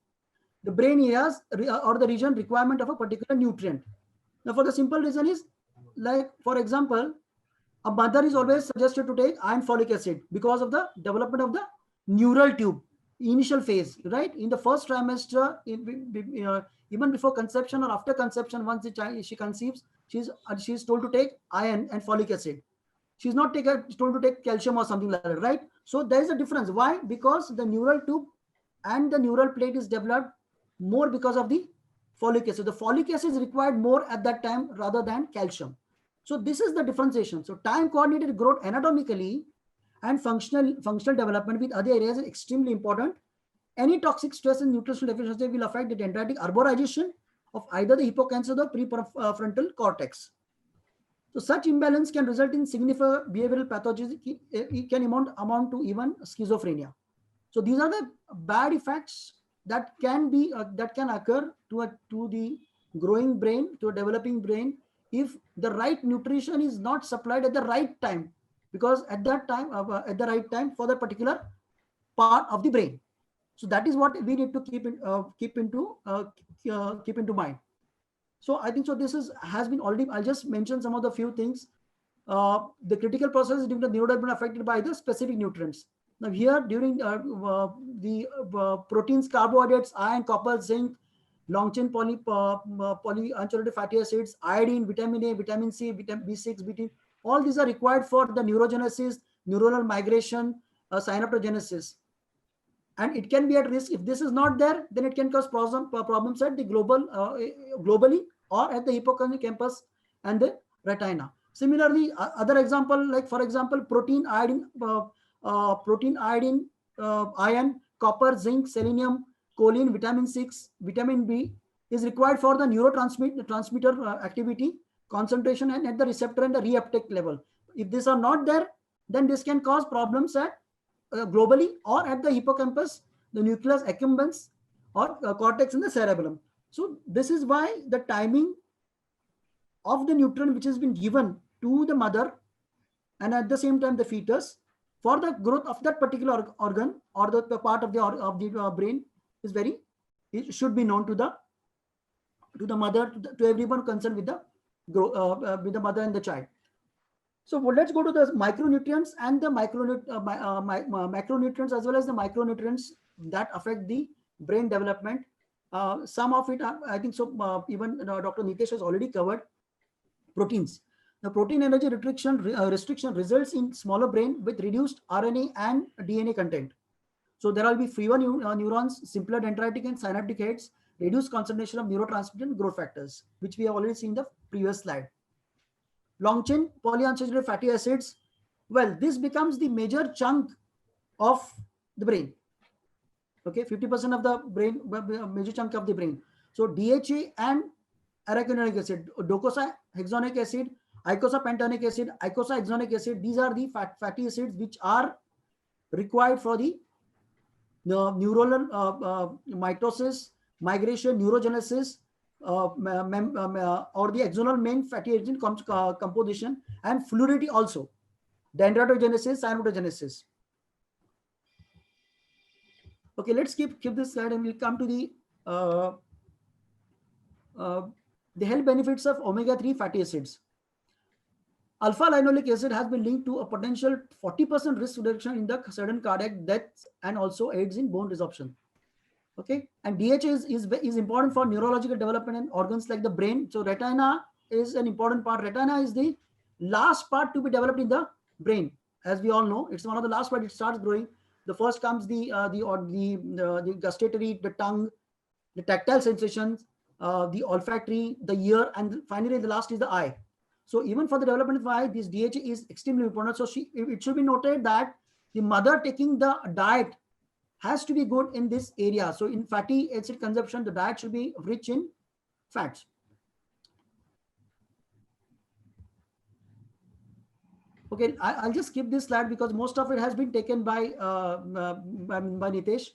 The brain areas or the region requirement of a particular nutrient. Now, for the simple reason is, like, for example, a mother is always suggested to take iron folic acid because of the development of the neural tube, initial phase, right? In the first trimester, even before conception or after conception, once the child she conceives, she's told to take iron and folic acid. She's not told to take calcium or something like that, right? So there is a difference. Why? Because the neural tube and the neural plate is developed more because of the folic acid. The folic acid is required more at that time rather than calcium. So this is the differentiation. So time coordinated growth anatomically and functional development with other areas is extremely important. Any toxic stress and nutritional deficiency will affect the dendritic arborization of either the hippocampus or the prefrontal cortex. So such imbalance can result in significant behavioral pathologies. It can amount to even schizophrenia. So these are the bad effects that can occur to the growing brain, to a developing brain, if the right nutrition is not supplied at the right time, because at that time, at the right time for the particular part of the brain. So that is what we need to keep into mind. So I think so. This has been already. I'll just mention some of the few things. The critical process during the neurodevelopment affected by the specific nutrients. Now here during the proteins, carbohydrates, iron, copper, zinc, long chain polyunsaturated fatty acids, iodine, vitamin A, vitamin C, vitamin B6, B10, all these are required for the neurogenesis, neuronal migration, synaptogenesis. And it can be at risk. If this is not there, then it can cause problems at the globally or at the hippocampus and the retina. Similarly, other example, like for example, protein, iodine, iron, copper, zinc, selenium, choline, vitamin 6, vitamin B is required for the neurotransmitter activity, concentration, and at the receptor and the reuptake level. If these are not there, then this can cause problems at globally or at the hippocampus, the nucleus accumbens, or cortex in the cerebellum. So this is why the timing of the nutrient which has been given to the mother and at the same time the fetus for the growth of that particular organ or the part of the brain is it should be known to the mother, to everyone concerned with the mother and the child. So let's go to the micronutrients and the macronutrients as well as the micronutrients that affect the brain development. Some of it, I think so, even Dr. Nitesh has already covered. Proteins. The protein energy restriction results in smaller brain with reduced RNA and DNA content. So there will be fewer neurons, simpler dendritic and synaptic heads, reduced concentration of neurotransmitter and growth factors, which we have already seen in the previous slide. Long chain polyunsaturated fatty acids. Well, this becomes the major chunk of the brain. Okay, 50% of the brain, major chunk of the brain. So DHA and arachidonic acid, docosahexaenoic acid, icosapentaenoic acid, icosahexaenoic acid. These are the fatty acids which are required for the neuronal mitosis, migration, neurogenesis, or the axonal main fatty acid composition, and fluidity also, dendritogenesis, synaptogenesis. Okay, let's keep this slide and we'll come to the health benefits of omega-3 fatty acids. Alpha-linolic acid has been linked to a potential 40% risk reduction in the sudden cardiac deaths and also aids in bone resorption. Okay, and DHA is important for neurological development and organs like the brain. So retina is an important part. Retina is the last part to be developed in the brain. As we all know, it's one of the last part. It starts growing. The first comes the gustatory, the tongue, the tactile sensations, the olfactory, the ear, and finally the last is the eye. So even for the development of the eye, this DHA is extremely important. So it should be noted that the mother taking the diet has to be good in this area. So in fatty acid consumption, the diet should be rich in fats. Okay, I'll just skip this slide because most of it has been taken by Nitesh.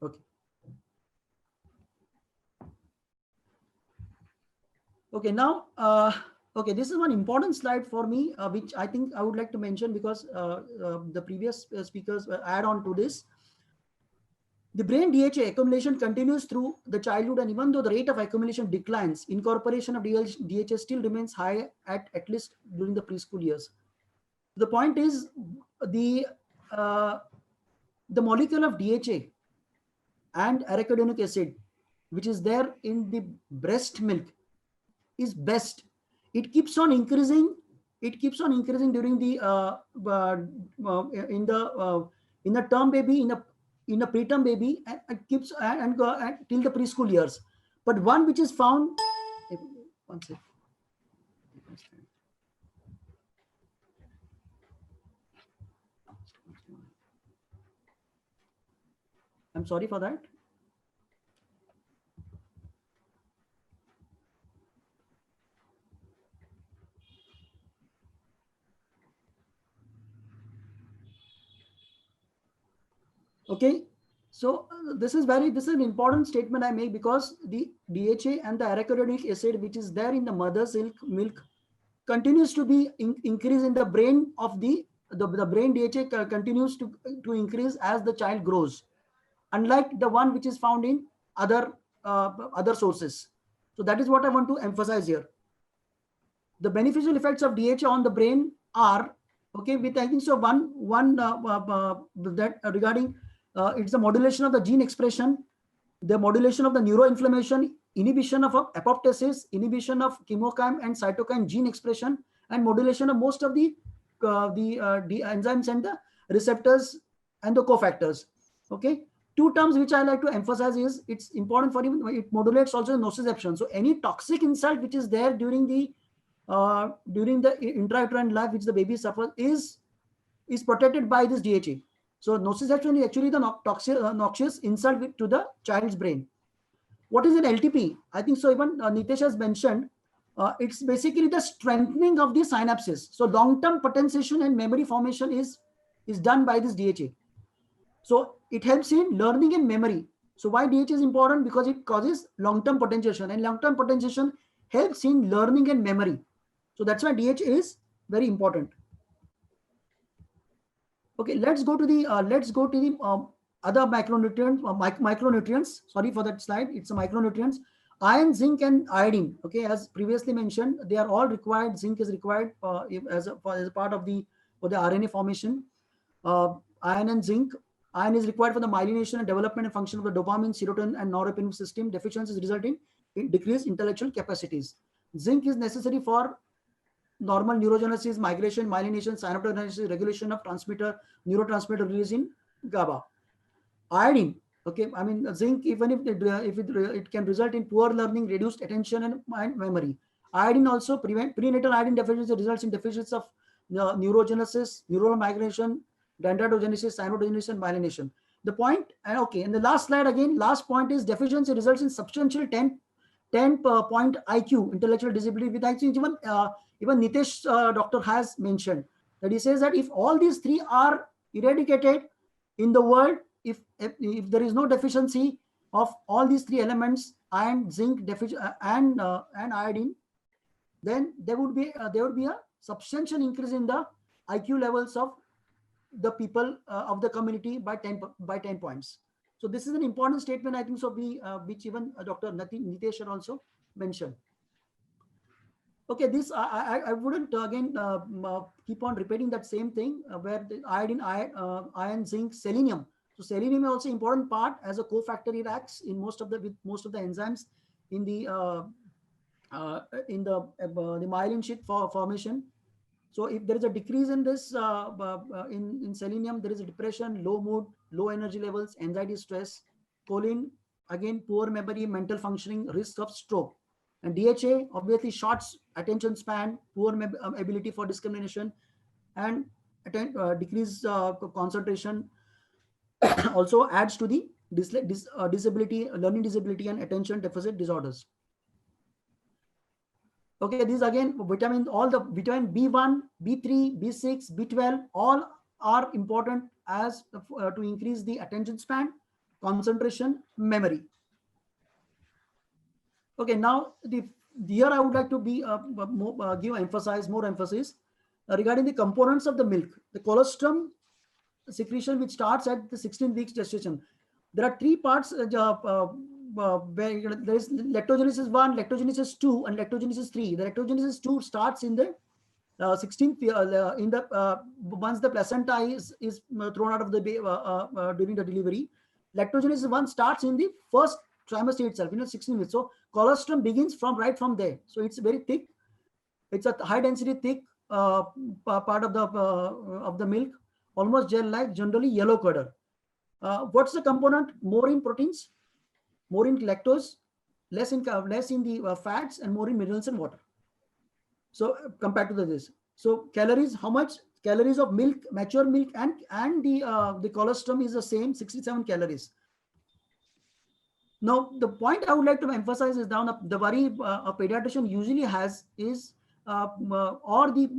Okay. Okay, now, okay, this is one important slide for me, which I think I would like to mention because the previous speakers add on to this. The brain DHA accumulation continues through the childhood, and even though the rate of accumulation declines, incorporation of DHA still remains high at least during the preschool years. The point is the molecule of DHA and arachidonic acid, which is there in the breast milk, is best. It keeps on increasing. It keeps on increasing during the in the term baby, in a preterm baby, and it keeps and go till the preschool years. But one which is found, one second. I'm sorry for that. Okay, so this is an important statement I make because the DHA and the arachidonic acid, which is there in the mother's milk, continues to be increase in the brain of the brain. DHA continues to increase as the child grows, unlike the one which is found in other sources. So that is what I want to emphasize here. The beneficial effects of DHA on the brain are, okay, with I think so one that regarding it's the modulation of the gene expression, the modulation of the neuroinflammation, inhibition of apoptosis, inhibition of chemokine and cytokine gene expression, and modulation of most of the enzymes and the receptors and the cofactors. Okay, two terms which I like to emphasize is it's important for you. It modulates also nociception. So any toxic insult which is there during the intrauterine life which the baby suffers is protected by this DHA. So nociception is actually the noxious insult to the child's brain. What is an LTP? I think so even Nitesh has mentioned, it's basically the strengthening of the synapses. So long-term potentiation and memory formation is done by this DHA. So it helps in learning and memory. So why DHA is important? Because it causes long-term potentiation, and long-term potentiation helps in learning and memory. So that's why DHA is very important. Okay, let's go to the other micronutrients. Sorry for that slide. It's a micronutrients. Iron, zinc, and iodine. Okay, as previously mentioned, they are all required. Zinc is required as a part of the RNA formation. Iron and zinc. Iron is required for the myelination and development and function of the dopamine, serotonin, and norepinephrine system. Deficiencies resulting in decreased intellectual capacities. Zinc is necessary for normal neurogenesis, migration, myelination, synaptogenesis, regulation of neurotransmitter release in GABA. Iodine, okay, I mean zinc, even if it can result in poor learning, reduced attention and memory. Iodine also prenatal iodine deficiency results in deficiency of neurogenesis, neural migration, dendritogenesis, cyanogenesis, and myelination. The point, okay, and the last slide again, last point is deficiency results in substantial 10 point IQ, intellectual disability, with actually even Nitesh doctor has mentioned that he says that if all these three are eradicated in the world, if there is no deficiency of all these three elements, iron, zinc, and iodine, then there would be a substantial increase in the IQ levels of the people of the community by 10 points. So this is an important statement, I think so, which even Dr. Nitesh had also mentioned. Okay, this I wouldn't again keep on repeating that same thing where the iodine, iron, zinc, selenium. So selenium is also important part as a cofactor. It acts in most of the enzymes in the myelin sheath formation. So if there is a decrease in this in selenium, there is a depression, low mood, low energy levels, anxiety, stress. Choline, again, poor memory, mental functioning, risk of stroke. And DHA, obviously, short attention span, poor ability for discrimination, and decreased concentration. also adds to the disability, learning disability and attention deficit disorders. Okay, these again, vitamin, all the vitamin B1, B3, B6, B12, all are important as to increase the attention span, concentration, memory. Okay, now here I would like to be give more emphasis regarding the components of the milk. The colostrum secretion, which starts at the 16 weeks gestation. There are three parts where there is lactogenesis 1, lactogenesis 2, and lactogenesis 3. The lactogenesis 2 starts in the 16th in the once the placenta is thrown out of the during the delivery. Lactogenesis 1 starts in the first trimester itself, 16 weeks. So colostrum begins right from there. So it's very thick. It's a high density thick part of the milk, almost gel-like, generally yellow color. What's the component? More in proteins, more in lactose, less in the fats, and more in minerals and water. So compared to this, so calories, how much calories of milk, mature milk, and the colostrum is the same, 67 calories. Now the point I would like to emphasize is down the worry a pediatrician usually has is or the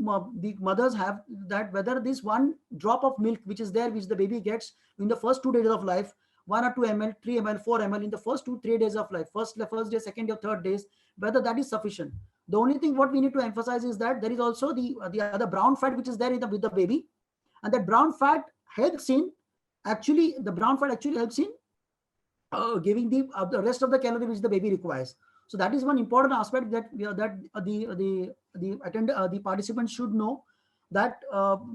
mothers have, that whether this one drop of milk which is there, which the baby gets in the first 2 days of life, 1 or 2 ml, 3 ml, 4 ml in the first 2-3 days of life, first day, second day, third days, whether that is sufficient. The only thing what we need to emphasize is that there is also the other brown fat which is there with the baby, and that brown fat helps in giving the rest of the calorie which the baby requires. So that is one important aspect that the participants should know, that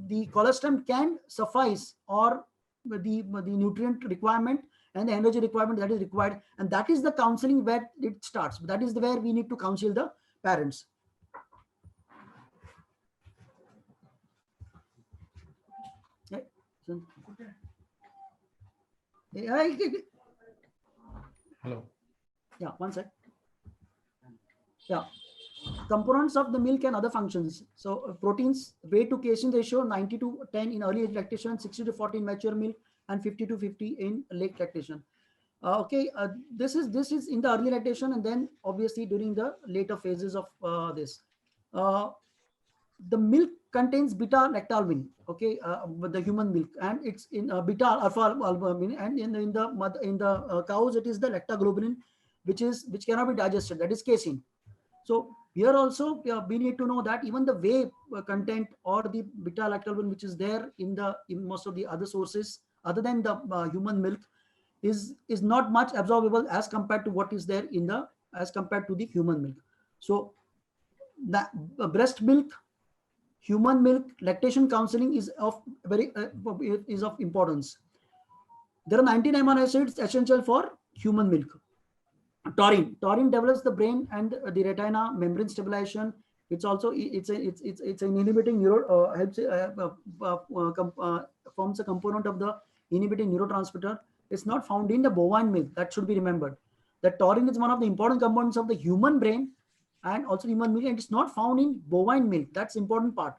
the colostrum can suffice or the nutrient requirement and the energy requirement that is required, and that is the counseling where it starts. That is where we need to counsel the parents. Hello. Yeah, one sec. Yeah, components of the milk and other functions. So proteins, weight to casein ratio 90:10 in early lactation, 60:40 in mature milk, and 50:50 in late lactation. This is in the early lactation, and then obviously during the later phases of this. The milk contains beta-lactalbumin, with the human milk, and it's in beta-alpha-albumin, and in the cows it is the lactoglobulin, which cannot be digested, that is casein. So here also we need to know that even the whey content or the beta-lactalbumin which is there in most of the other sources other than the human milk is not much absorbable as compared to what is there as compared to the human milk. So the breast milk, human milk, lactation counseling is of importance. There are 19 amino acids essential for human milk. Taurine develops the brain and the retina membrane stabilization. It's also it's an inhibiting forms a component of the inhibiting neurotransmitter. It's not found in the bovine milk. That should be remembered. That taurine is one of the important components of the human brain and also human milk, and it's not found in bovine milk. That's important part.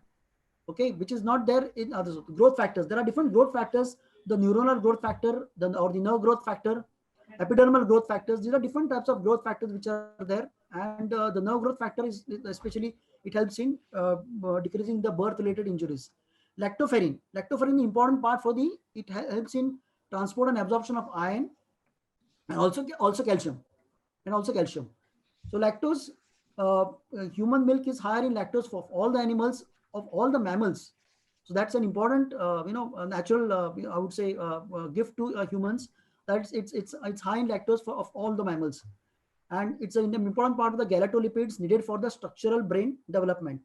Okay, which is not there in others. Growth factors. There are different growth factors. The neuronal growth factor, or the nerve growth factor, epidermal growth factors. These are different types of growth factors which are there, and the nerve growth factor is especially, it helps in decreasing the birth-related injuries. Lactoferrin is an important part for it helps in transport and absorption of iron, and also calcium, So lactose, human milk is higher in lactose for all the animals, of all the mammals. So that's an important, natural, I would say, gift to humans. That it's high in lactose of all the mammals, and it's an important part of the galactolipids needed for the structural brain development.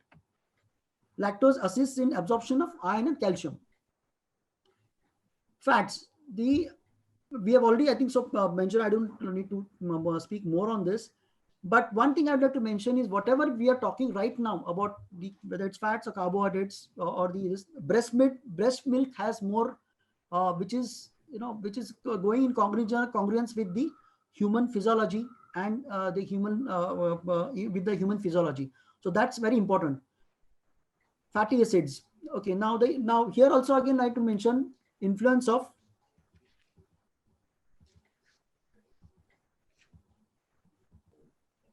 Lactose assists in absorption of iron and calcium. Fats, we have already, I think so, mentioned. I don't need to speak more on this. But one thing I'd like to mention is whatever we are talking right now about whether it's fats or carbohydrates or breast milk has more, which is going in congruence with the human physiology and with the human physiology. So that's very important. Fatty acids. Okay, now here also again I like to mention influence of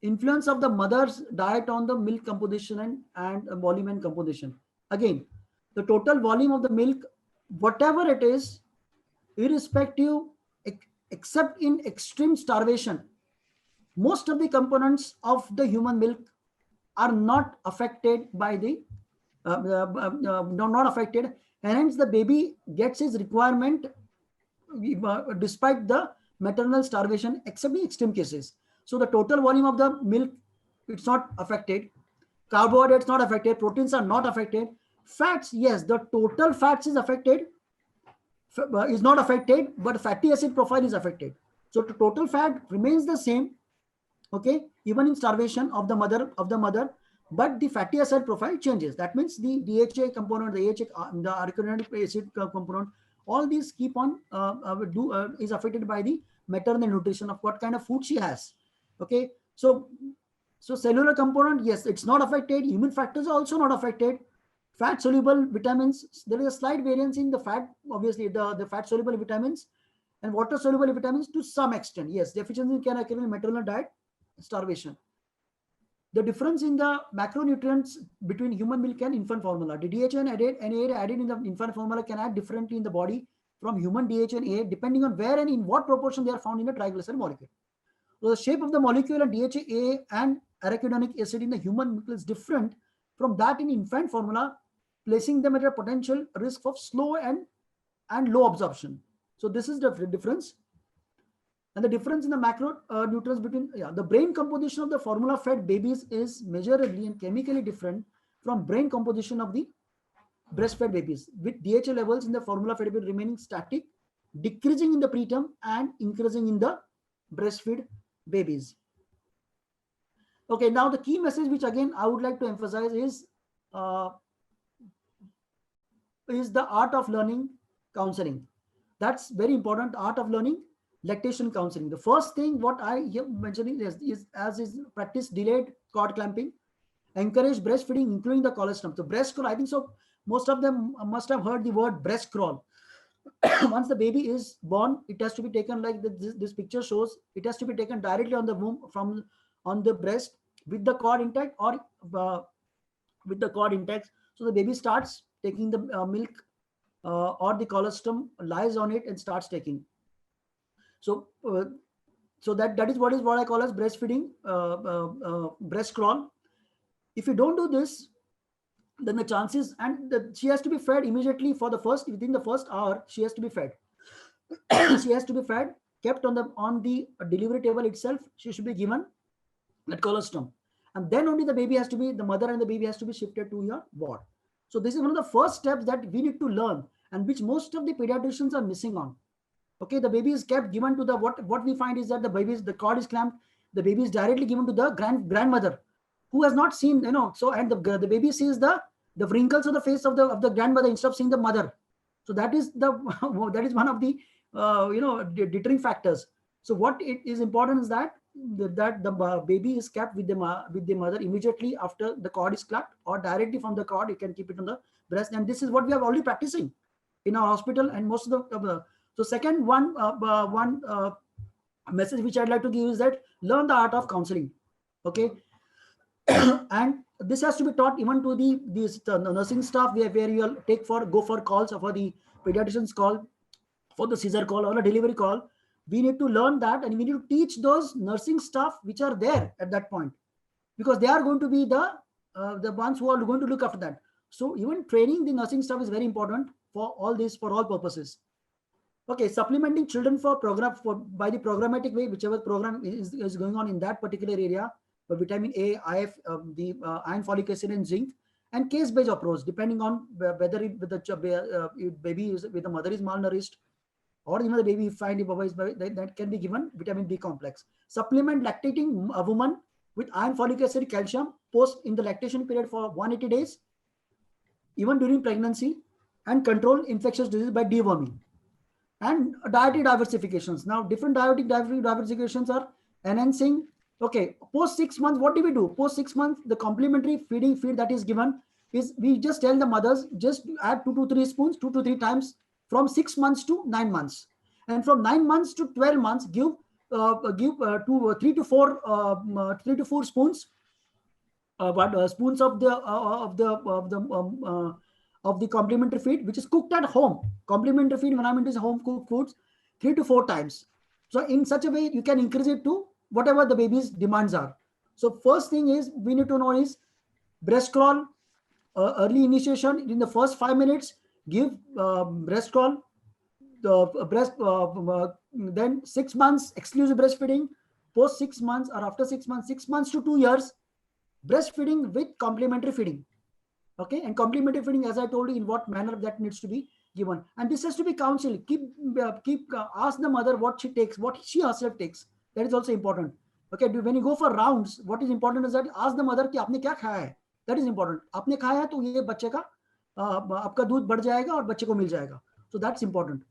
influence of the mother's diet on the milk composition and volume and composition. Again, the total volume of the milk, whatever it is, irrespective, except in extreme starvation, most of the components of the human milk are not affected by the not affected, and hence the baby gets his requirement despite the maternal starvation, except in extreme cases. So the total volume of the milk, it's not affected. Carbohydrates not affected. Proteins are not affected. Fats, yes, the total fats is affected, is not affected, but fatty acid profile is affected. So the total fat remains the same, okay, even in starvation of the mother, but the fatty acid profile changes. That means the DHA component, the AHA, the arachidonic acid component, all these keep on is affected by the maternal nutrition of what kind of food she has. Okay, so cellular component, yes, it's not affected. Human factors are also not affected. Fat soluble vitamins, there is a slight variance in the fat, obviously the fat soluble vitamins, and water soluble vitamins to some extent. Yes, deficiency can occur in maternal diet, starvation. The difference in the macronutrients between human milk and infant formula. The DHA and NAA added in the infant formula can act differently in the body from human DHA and AA depending on where and in what proportion they are found in the triglyceride molecule. So the shape of the molecule and DHA, AA and arachidonic acid in the human milk is different from that in infant formula, placing them at a potential risk of slow and low absorption. So this is the difference. And the difference in the macronutrients between the brain composition of the formula fed babies is measurably and chemically different from brain composition of the breastfed babies, with DHA levels in the formula fed baby remaining static, decreasing in the preterm and increasing in the breastfed babies. Okay, now the key message which again I would like to emphasize is the art of learning counseling. That's very important, art of learning lactation counseling. The first thing what I am mentioning is practice delayed cord clamping, encourage breastfeeding, including the colostrum. So breast crawl, I think so most of them must have heard the word breast crawl. Once the baby is born, it has to be taken like this picture shows. It has to be taken directly on the womb on the breast with the cord intact or with the cord intact. So the baby starts taking the milk or the colostrum lies on it and starts taking. So that is what I call as breastfeeding, breast crawl. If you don't do this, then the chances, and she has to be fed immediately within the first hour. She has to be fed. She has to be fed, kept on the delivery table itself. She should be given that colostrum, and then only the mother and the baby has to be shifted to your ward. So this is one of the first steps that we need to learn, and which most of the pediatricians are missing on. Okay, the baby is kept given to the what we find is that the cord is clamped, the baby is directly given to the grandmother who has not seen, so, and the baby sees the wrinkles of the face of the grandmother instead of seeing the mother. So that is one of the deterring factors. So what it is important is that the baby is kept with the mother immediately after the cord is clamped, or directly from the cord you can keep it on the breast. And this is what we are already practicing in our hospital and most of the so second one message which I'd like to give is that learn the art of counseling. Okay. And this has to be taught even to the nursing staff, where you will go for calls, for the pediatrician's call, for the Caesar call or a delivery call. We need to learn that, and we need to teach those nursing staff which are there at that point, because they are going to be the ones who are going to look after that. So even training the nursing staff is very important for all this, for all purposes. Okay, supplementing children by the programmatic way, whichever program is going on in that particular area, for vitamin A, IF, the iron, folic acid, and zinc, and case-based approach depending on whether baby is with the mother is malnourished, or even the baby find that can be given vitamin B complex. Supplement lactating a woman with iron, folic acid, calcium in the lactation period for 180 days, even during pregnancy, and control infectious disease by deworming. And dietary diversifications. Now, different dietary diversifications are enhancing. Okay, post 6 months, what do we do? Post 6 months, the complementary feed that is given is, we just tell the mothers, just add 2 to 3 spoons, 2 to 3 times from 6 months to 9 months. And from 9 months to 12 months, give give 3 to 4 spoons, spoons of the complementary feed, which is cooked at home. Complementary feed, when I mean is home cooked foods, 3 to 4 times. So in such a way, you can increase it to whatever the baby's demands are. So first thing is we need to know is breast crawl, early initiation in the first 5 minutes, give breast crawl, then 6 months exclusive breastfeeding, post 6 months or after 6 months, 6 months to 2 years, breastfeeding with complementary feeding. Okay, and complementary feeding, as I told you, in what manner that needs to be given, and this has to be counseled. Ask the mother what she takes, what she herself takes. That is also important. Okay, when you go for rounds, what is important is that ask the mother कि आपने क्या खाया है. That is important. आपने खाया है तो ये बच्चे का आपका दूध बढ़ जाएगा और बच्चे को मिल जाएगा. So that's important.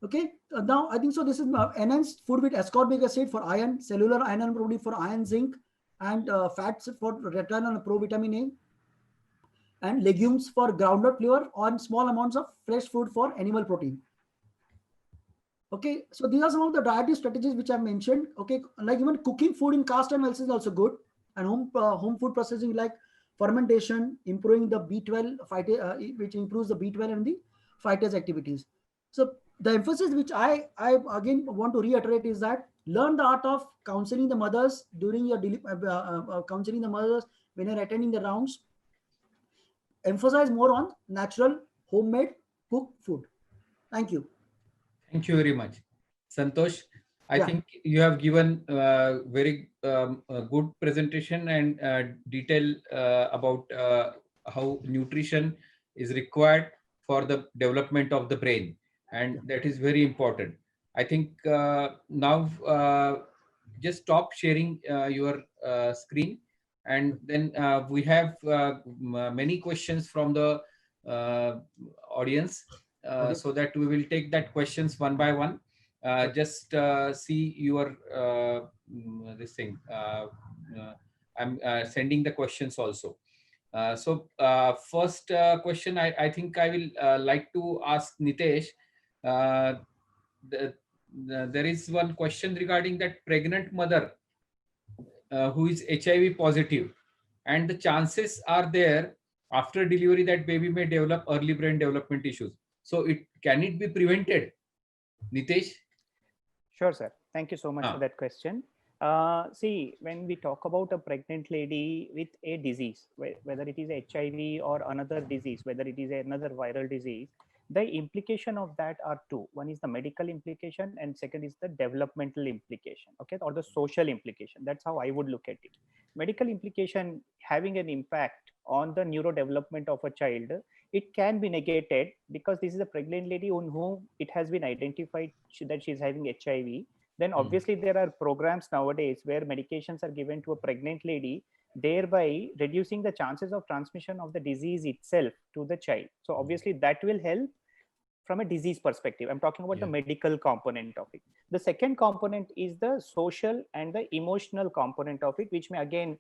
Okay, now I think so. This is enhanced food with ascorbic acid for iron, cellular iron probably for iron, zinc, and fats for retinol and provitamin A, and legumes for groundnut flour, or small amounts of fresh food for animal protein. Okay, so these are some of the dietary strategies which I mentioned. Okay, like even cooking food in cast iron vessels is also good, and home food processing like fermentation, improving the B12 which improves the B12 and the phytase activities. So the emphasis which I again want to reiterate is that learn the art of counseling the mothers during your counseling the mothers when you're attending the rounds. Emphasize more on natural, homemade, cooked food. Thank you. Thank you very much. Santosh, I Yeah. think you have given very good presentation and detail about how nutrition is required for the development of the brain, and that is very important. I think now just stop sharing your screen, and then we have many questions from the audience. Okay. So that we will take that questions one by one. Just see your this thing. I'm sending the questions also. So first question, I think I will like to ask Nitesh. There is one question regarding that pregnant mother who is HIV positive, and the chances are there after delivery that baby may develop early brain development issues. So can it be prevented? Nitesh? Sure, sir. Thank you so much for that question. See, when we talk about a pregnant lady with a disease, whether it is HIV or another disease, whether it is another viral disease, the implication of that are two. One is the medical implication, and second is the developmental implication, okay, or the social implication. That's how I would look at it. Medical implication having an impact on the neurodevelopment of a child, it can be negated because this is a pregnant lady on whom it has been identified that she's having HIV. Then obviously there are programs nowadays where medications are given to a pregnant lady, thereby reducing the chances of transmission of the disease itself to the child. So obviously that will help from a disease perspective. I'm talking about the medical component of it. The second component is the social and the emotional component of it, which may again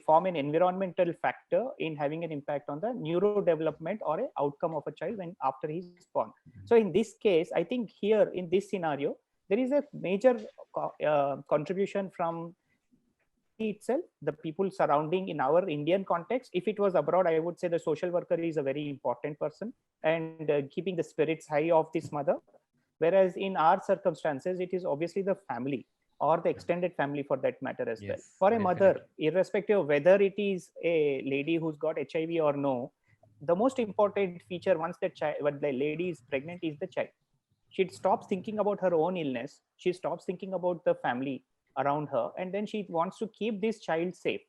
form an environmental factor in having an impact on the neurodevelopment or an outcome of a child when after he's born. So in this case, I think here in this scenario, there is a major contribution from itself, the people surrounding in our Indian context. If it was abroad, I would say the social worker is a very important person and keeping the spirits high of this mother. Whereas in our circumstances, it is obviously the family or the extended family for that matter as well. For a mother, irrespective of whether it is a lady who's got HIV or no, the most important feature once the lady is pregnant is the child. She stops thinking about her own illness. She stops thinking about the family around her, and then she wants to keep this child safe.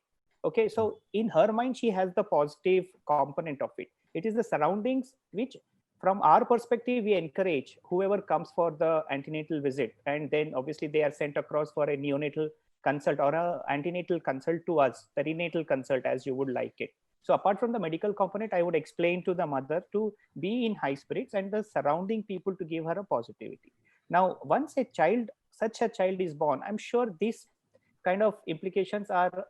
Okay, so in her mind, she has the positive component of it. It is the surroundings which, from our perspective, we encourage whoever comes for the antenatal visit, and then obviously they are sent across for a neonatal consult or a antenatal consult to us, perinatal consult as you would like it. So apart from the medical component, I would explain to the mother to be in high spirits and the surrounding people to give her a positivity. Now, once such a child is born, I'm sure this kind of implications are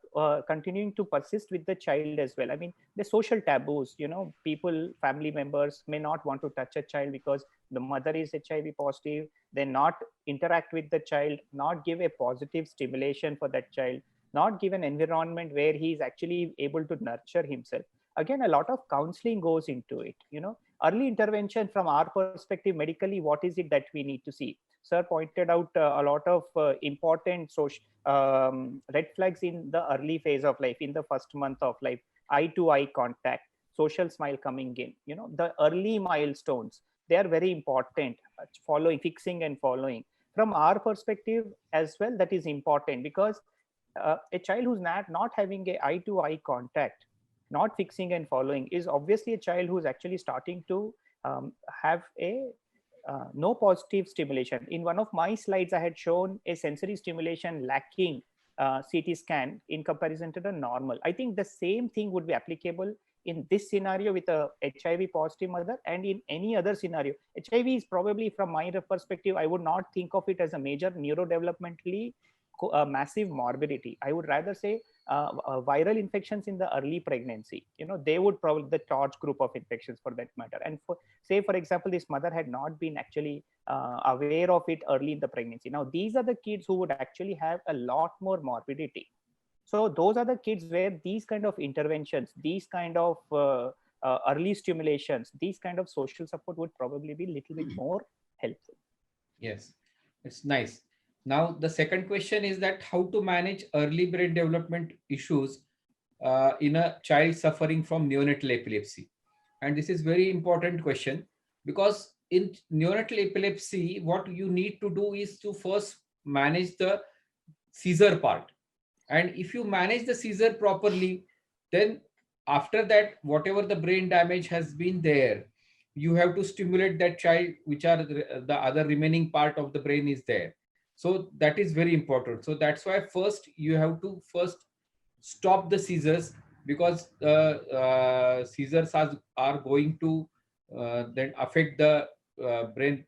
continuing to persist with the child as well. I mean, the social taboos, people, family members may not want to touch a child because the mother is HIV positive. They not interact with the child, not give a positive stimulation for that child, not give an environment where he is actually able to nurture himself. Again, a lot of counseling goes into it. Early intervention from our perspective medically, what is it that we need to see? Sir pointed out a lot of important social red flags in the early phase of life, in the first month of life. Eye to eye contact, social smile coming in, the early milestones, they are very important. Fixing and following from our perspective as well, that is important, because a child who's not having a eye to eye contact, not fixing and following, is obviously a child who's actually starting to have a no positive stimulation. In one of my slides, I had shown a sensory stimulation lacking CT scan in comparison to the normal. I think the same thing would be applicable in this scenario with a HIV positive mother, and in any other scenario. HIV is probably, from my perspective, I would not think of it as a major neurodevelopmentally massive morbidity. I would rather say viral infections in the early pregnancy. They would probably the torch group of infections for that matter. And for example, this mother had not been actually aware of it early in the pregnancy. Now, these are the kids who would actually have a lot more morbidity. So those are the kids where these kind of interventions, these kind of early stimulations, these kind of social support would probably be a little bit more helpful. Yes, it's nice. Now, the second question is that how to manage early brain development issues in a child suffering from neonatal epilepsy. And this is very important question, because in neonatal epilepsy, what you need to do is to first manage the seizure part. And if you manage the seizure properly, then after that, whatever the brain damage has been there, you have to stimulate that child, which are the other remaining part of the brain is there. So that is very important. So that's why first you have to stop the seizures, because seizures are going to then affect the brain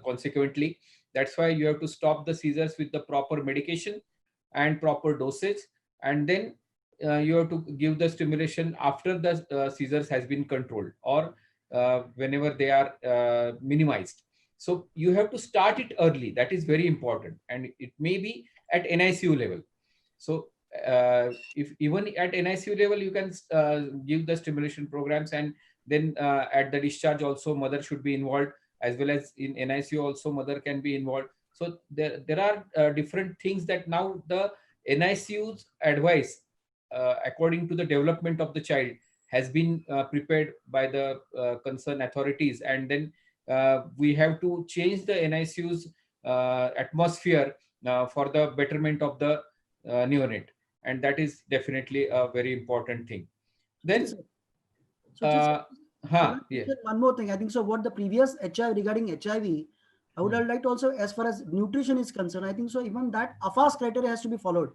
consequently. That's why you have to stop the seizures with the proper medication and proper dosage, and then you have to give the stimulation after the seizures has been controlled, or whenever they are minimized. So you have to start it early. That is very important, and it may be at NICU level. So if even at NICU level, you can give the stimulation programs, and then at the discharge also mother should be involved, as well as in NICU also mother can be involved. So there are different things that now the NICU's advice, according to the development of the child, has been prepared by the concerned authorities, and then we have to change the NICU's atmosphere for the betterment of the neonate, and that is definitely a very important thing. Then yeah. Yeah. One more thing, I think so. What the previous HIV regarding HIV, I would like to also, as far as nutrition is concerned, I think so. Even that AFAS criteria has to be followed.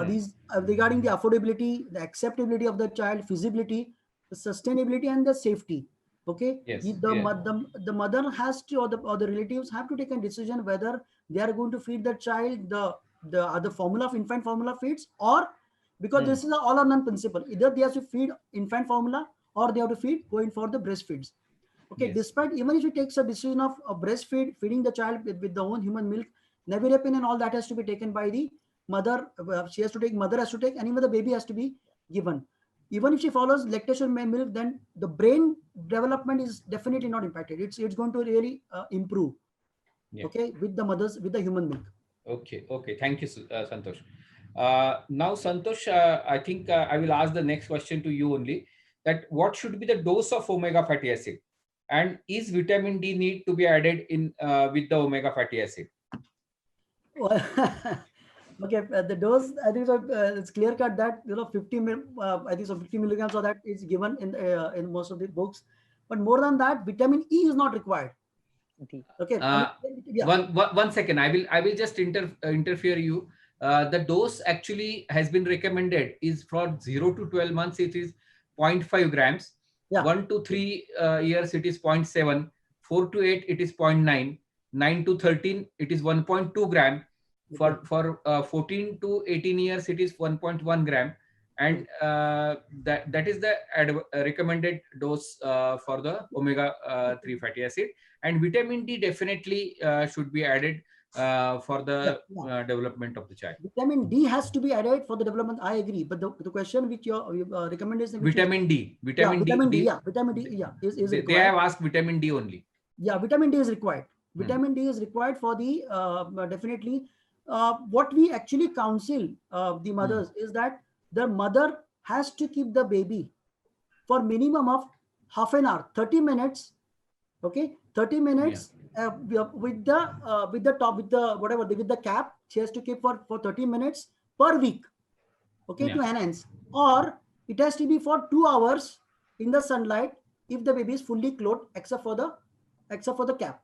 These regarding the affordability, the acceptability of the child, feasibility, the sustainability, and the safety. Okay. Yes. The mother has to, or the relatives have to take a decision whether they are going to feed the child the formula of infant formula feeds, or because this is an all or none principle. Either they have to feed infant formula, or they have to going for the breastfeeds. Okay, yes. Despite, even if it takes a decision of feeding the child with the own human milk, nevirapine and all that has to be taken by the mother. Mother has to take, and even the baby has to be given. Even if she follows lactation milk, then the brain development is definitely not impacted. It's going to really improve. Yeah. Okay, with the human milk. Okay. Thank you, Santosh. Now, Santosh, I think I will ask the next question to you only. That what should be the dose of omega fatty acid, and is vitamin D need to be added in with the omega fatty acid? Well, okay, the dose, I think so, it's clear cut that 50 milligrams of that is given in most of the books, but more than that, vitamin E is not required. Okay. One second. I will just interfere you. The dose actually has been recommended is for 0 to 12 months. It is 0.5 grams. Yeah. 1 to 3 years it is 0.7. 4 to 8 it is 0.9. 9 to 13 it is 1.2 gram. For 14 to 18 years, it is 1.1 gram, and that is the recommended dose for the omega-3 fatty acid. And vitamin D definitely should be added for the development of the child. Vitamin D has to be added for the development. I agree, but the question which your recommendation, which vitamin D, vitamin D, vitamin D, is they required. have asked vitamin D only. Yeah, vitamin D is required. Vitamin D is required for the definitely. What we actually counsel the mothers is that the mother has to keep the baby for minimum of half an hour, 30 minutes. Okay, 30 minutes with the cap. She has to keep for 30 minutes per week. Okay, to enhance, or it has to be for 2 hours in the sunlight if the baby is fully clothed except for the cap.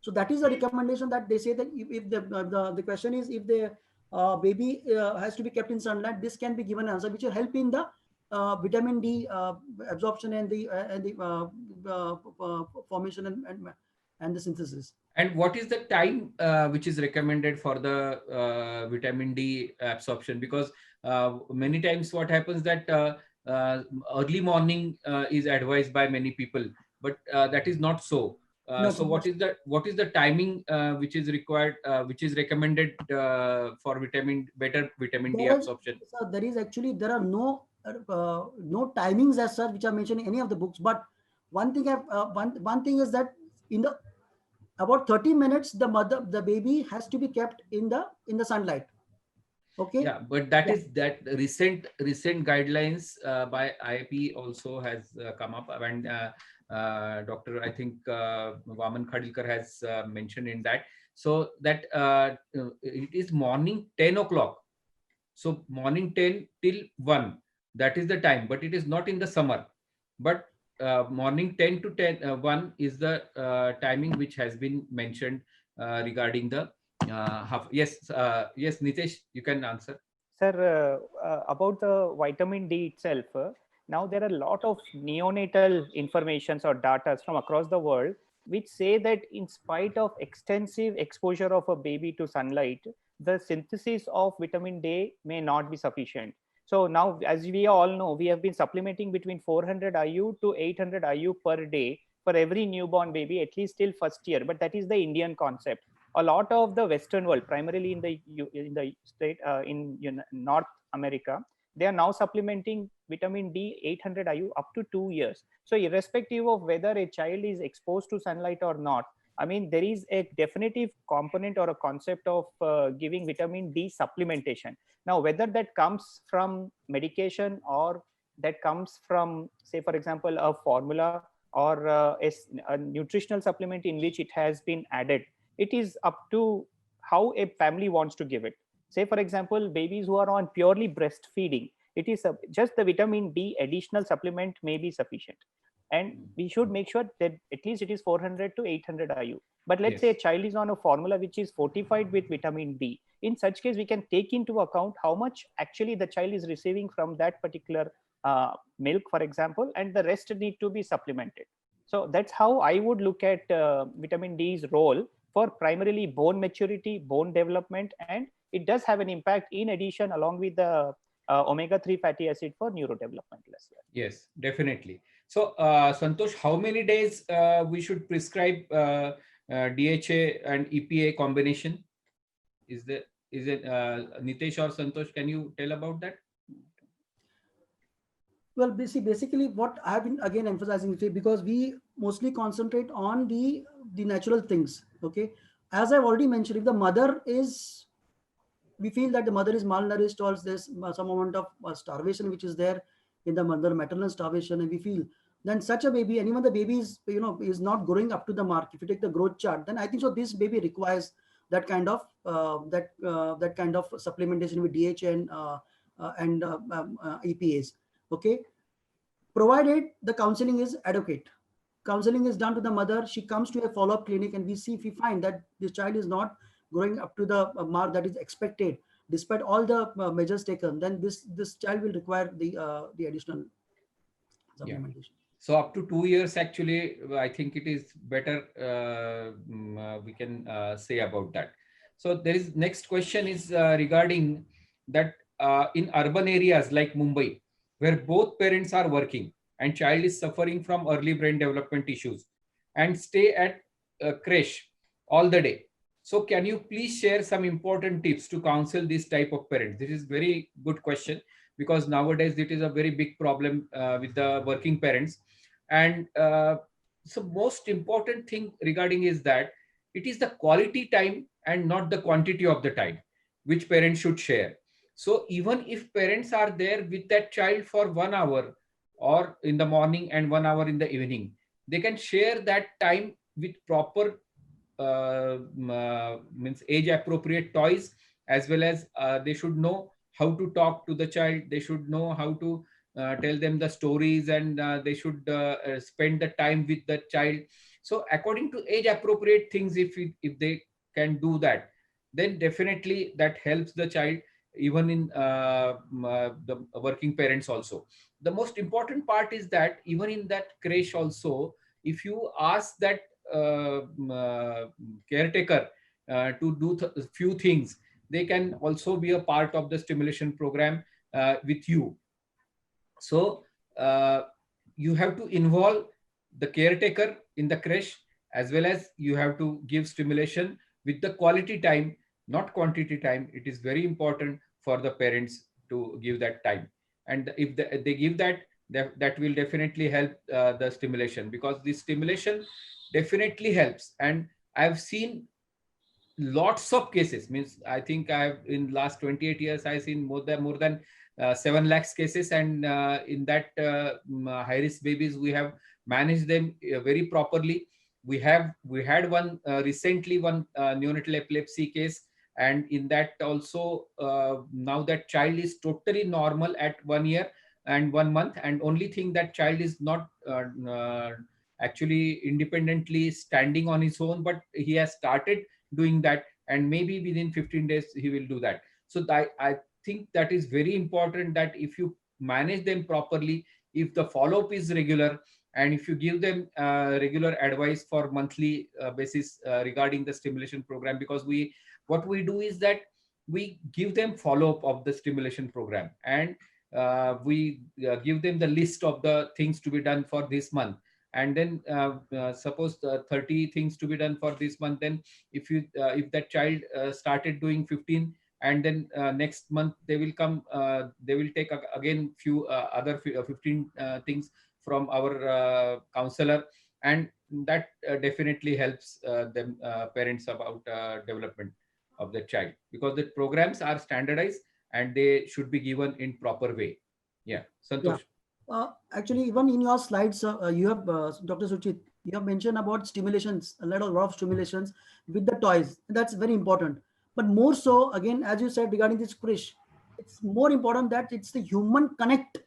So that is the recommendation that they say that if the question is if the baby has to be kept in sunlight, this can be given answer, which will help in the vitamin D absorption and the formation and the synthesis. And what is the time which is recommended for the vitamin D absorption? Because many times what happens that early morning is advised by many people, but that is not so. So what is the timing which is required, which is recommended for better vitamin D absorption? So there are no timings as such which are mentioned in any of the books. But one thing is that in the about 30 minutes the baby has to be kept in the sunlight. Okay. Yeah, but that recent guidelines by IIP also has come up, and Dr. I think Vaman Khadilkar has mentioned in that. So that it is morning 10 o'clock. So morning 10 till 1, that is the time, but it is not in the summer. But morning 10 to 1 is the timing which has been mentioned regarding the yes, Nitesh, you can answer. Sir, about the vitamin D itself, now there are a lot of neonatal informations or data from across the world which say that in spite of extensive exposure of a baby to sunlight, the synthesis of vitamin D may not be sufficient. So now, as we all know, we have been supplementing between 400 IU to 800 IU per day for every newborn baby, at least till first year. But that is the Indian concept. A lot of the Western world, primarily in the state in North America, they are now supplementing vitamin D 800 IU up to 2 years. So irrespective of whether a child is exposed to sunlight or not, I mean, there is a definitive component or a concept of giving vitamin D supplementation. Now, whether that comes from medication or that comes from, say, for example, a formula or a nutritional supplement in which it has been added, it is up to how a family wants to give it. Say, for example, babies who are on purely breastfeeding, it is just the vitamin D additional supplement may be sufficient. And we should make sure that at least it is 400 to 800 IU. But let's say a child is on a formula which is fortified with vitamin D. In such case, we can take into account how much actually the child is receiving from that particular milk, for example, and the rest need to be supplemented. So that's how I would look at vitamin D's role for primarily bone maturity, bone development, and it does have an impact in addition along with the omega-3 fatty acid for neurodevelopmental as well. Yes, definitely. So Santosh, how many days we should prescribe DHA and EPA combination? Is it Nitesh or Santosh? Can you tell about that? Well, basically what I have been again emphasizing today, because we mostly concentrate on the natural things. Okay, as I've already mentioned, if the mother is, we feel that the mother is malnourished, or there's some amount of starvation which is there in the mother, maternal starvation, and we feel then such a baby, and even the baby is is not growing up to the mark. If you take the growth chart, then I think so this baby requires that kind of supplementation with DHA and EPAs. Okay, provided the counseling is adequate. Counseling is done to the mother. She comes to a follow-up clinic, and if we find that this child is not growing up to the mark that is expected, despite all the measures taken, then this child will require the additional supplementation. Yeah. So up to 2 years, actually, I think it is better we can say about that. So there is next question is regarding that in urban areas like Mumbai, where both parents are working and child is suffering from early brain development issues and stay at creche all the day. So can you please share some important tips to counsel this type of parents? This is very good question, because nowadays it is a very big problem with the working parents. And so most important thing regarding is that it is the quality time and not the quantity of the time which parents should share. So even if parents are there with that child for 1 hour or in the morning and 1 hour in the evening, they can share that time with proper means age appropriate toys, as well as they should know how to talk to the child. They should know how to tell them the stories, and they should spend the time with the child. So according to age appropriate things, if they can do that, then definitely that helps the child, even in the working parents also. The most important part is that even in that creche also, if you ask that caretaker to do few things, they can also be a part of the stimulation program with you. So you have to involve the caretaker in the creche, as well as you have to give stimulation with the quality time, not quantity time. It is very important for the parents to give that time. And if they give that, that will definitely help the stimulation, because the stimulation definitely helps. And I've seen lots of cases, means I think I've in last 28 years I've seen more than 7 lakhs cases, and in that high risk babies we have managed them very properly. We had one recently, one neonatal epilepsy case, and in that also now that child is totally normal at 1 year and 1 month, and only thing that child is not actually independently standing on his own, but he has started doing that, and maybe within 15 days he will do that. So I think that is very important, that if you manage them properly, if the follow-up is regular, and if you give them regular advice for monthly basis regarding the stimulation program, because what we do is that we give them follow-up of the stimulation program, and we give them the list of the things to be done for this month. And then suppose 30 things to be done for this month, then if that child started doing 15, and then next month they will come, they will take again few other 15 things from our counselor, and that definitely helps them parents about development of the child, because the programs are standardized and they should be given in proper way. Yeah, Santosh. Actually, even in your slides, you have, Dr. Suchit, you have mentioned about stimulations, a lot of stimulations with the toys. That's very important. But more so, again, as you said regarding this Krish, it's more important that it's the human connect.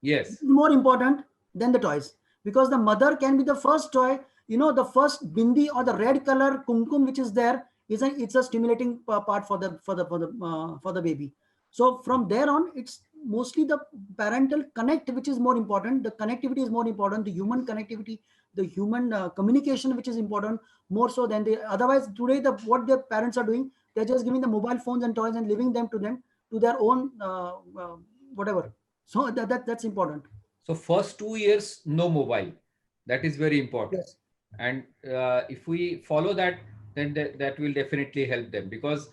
Yes. More important than the toys, because the mother can be the first toy. The first bindi or the red color kumkum which is there it's a stimulating part for the baby. So from there on, it's mostly the parental connect which is more important. The connectivity is more important. The human connectivity, the human communication which is important more so than the otherwise. Today, what the parents are doing, they're just giving the mobile phones and toys and leaving them to their own whatever. So that's important. So first 2 years, no mobile. That is very important. Yes. And if we follow that, then that will definitely help them, because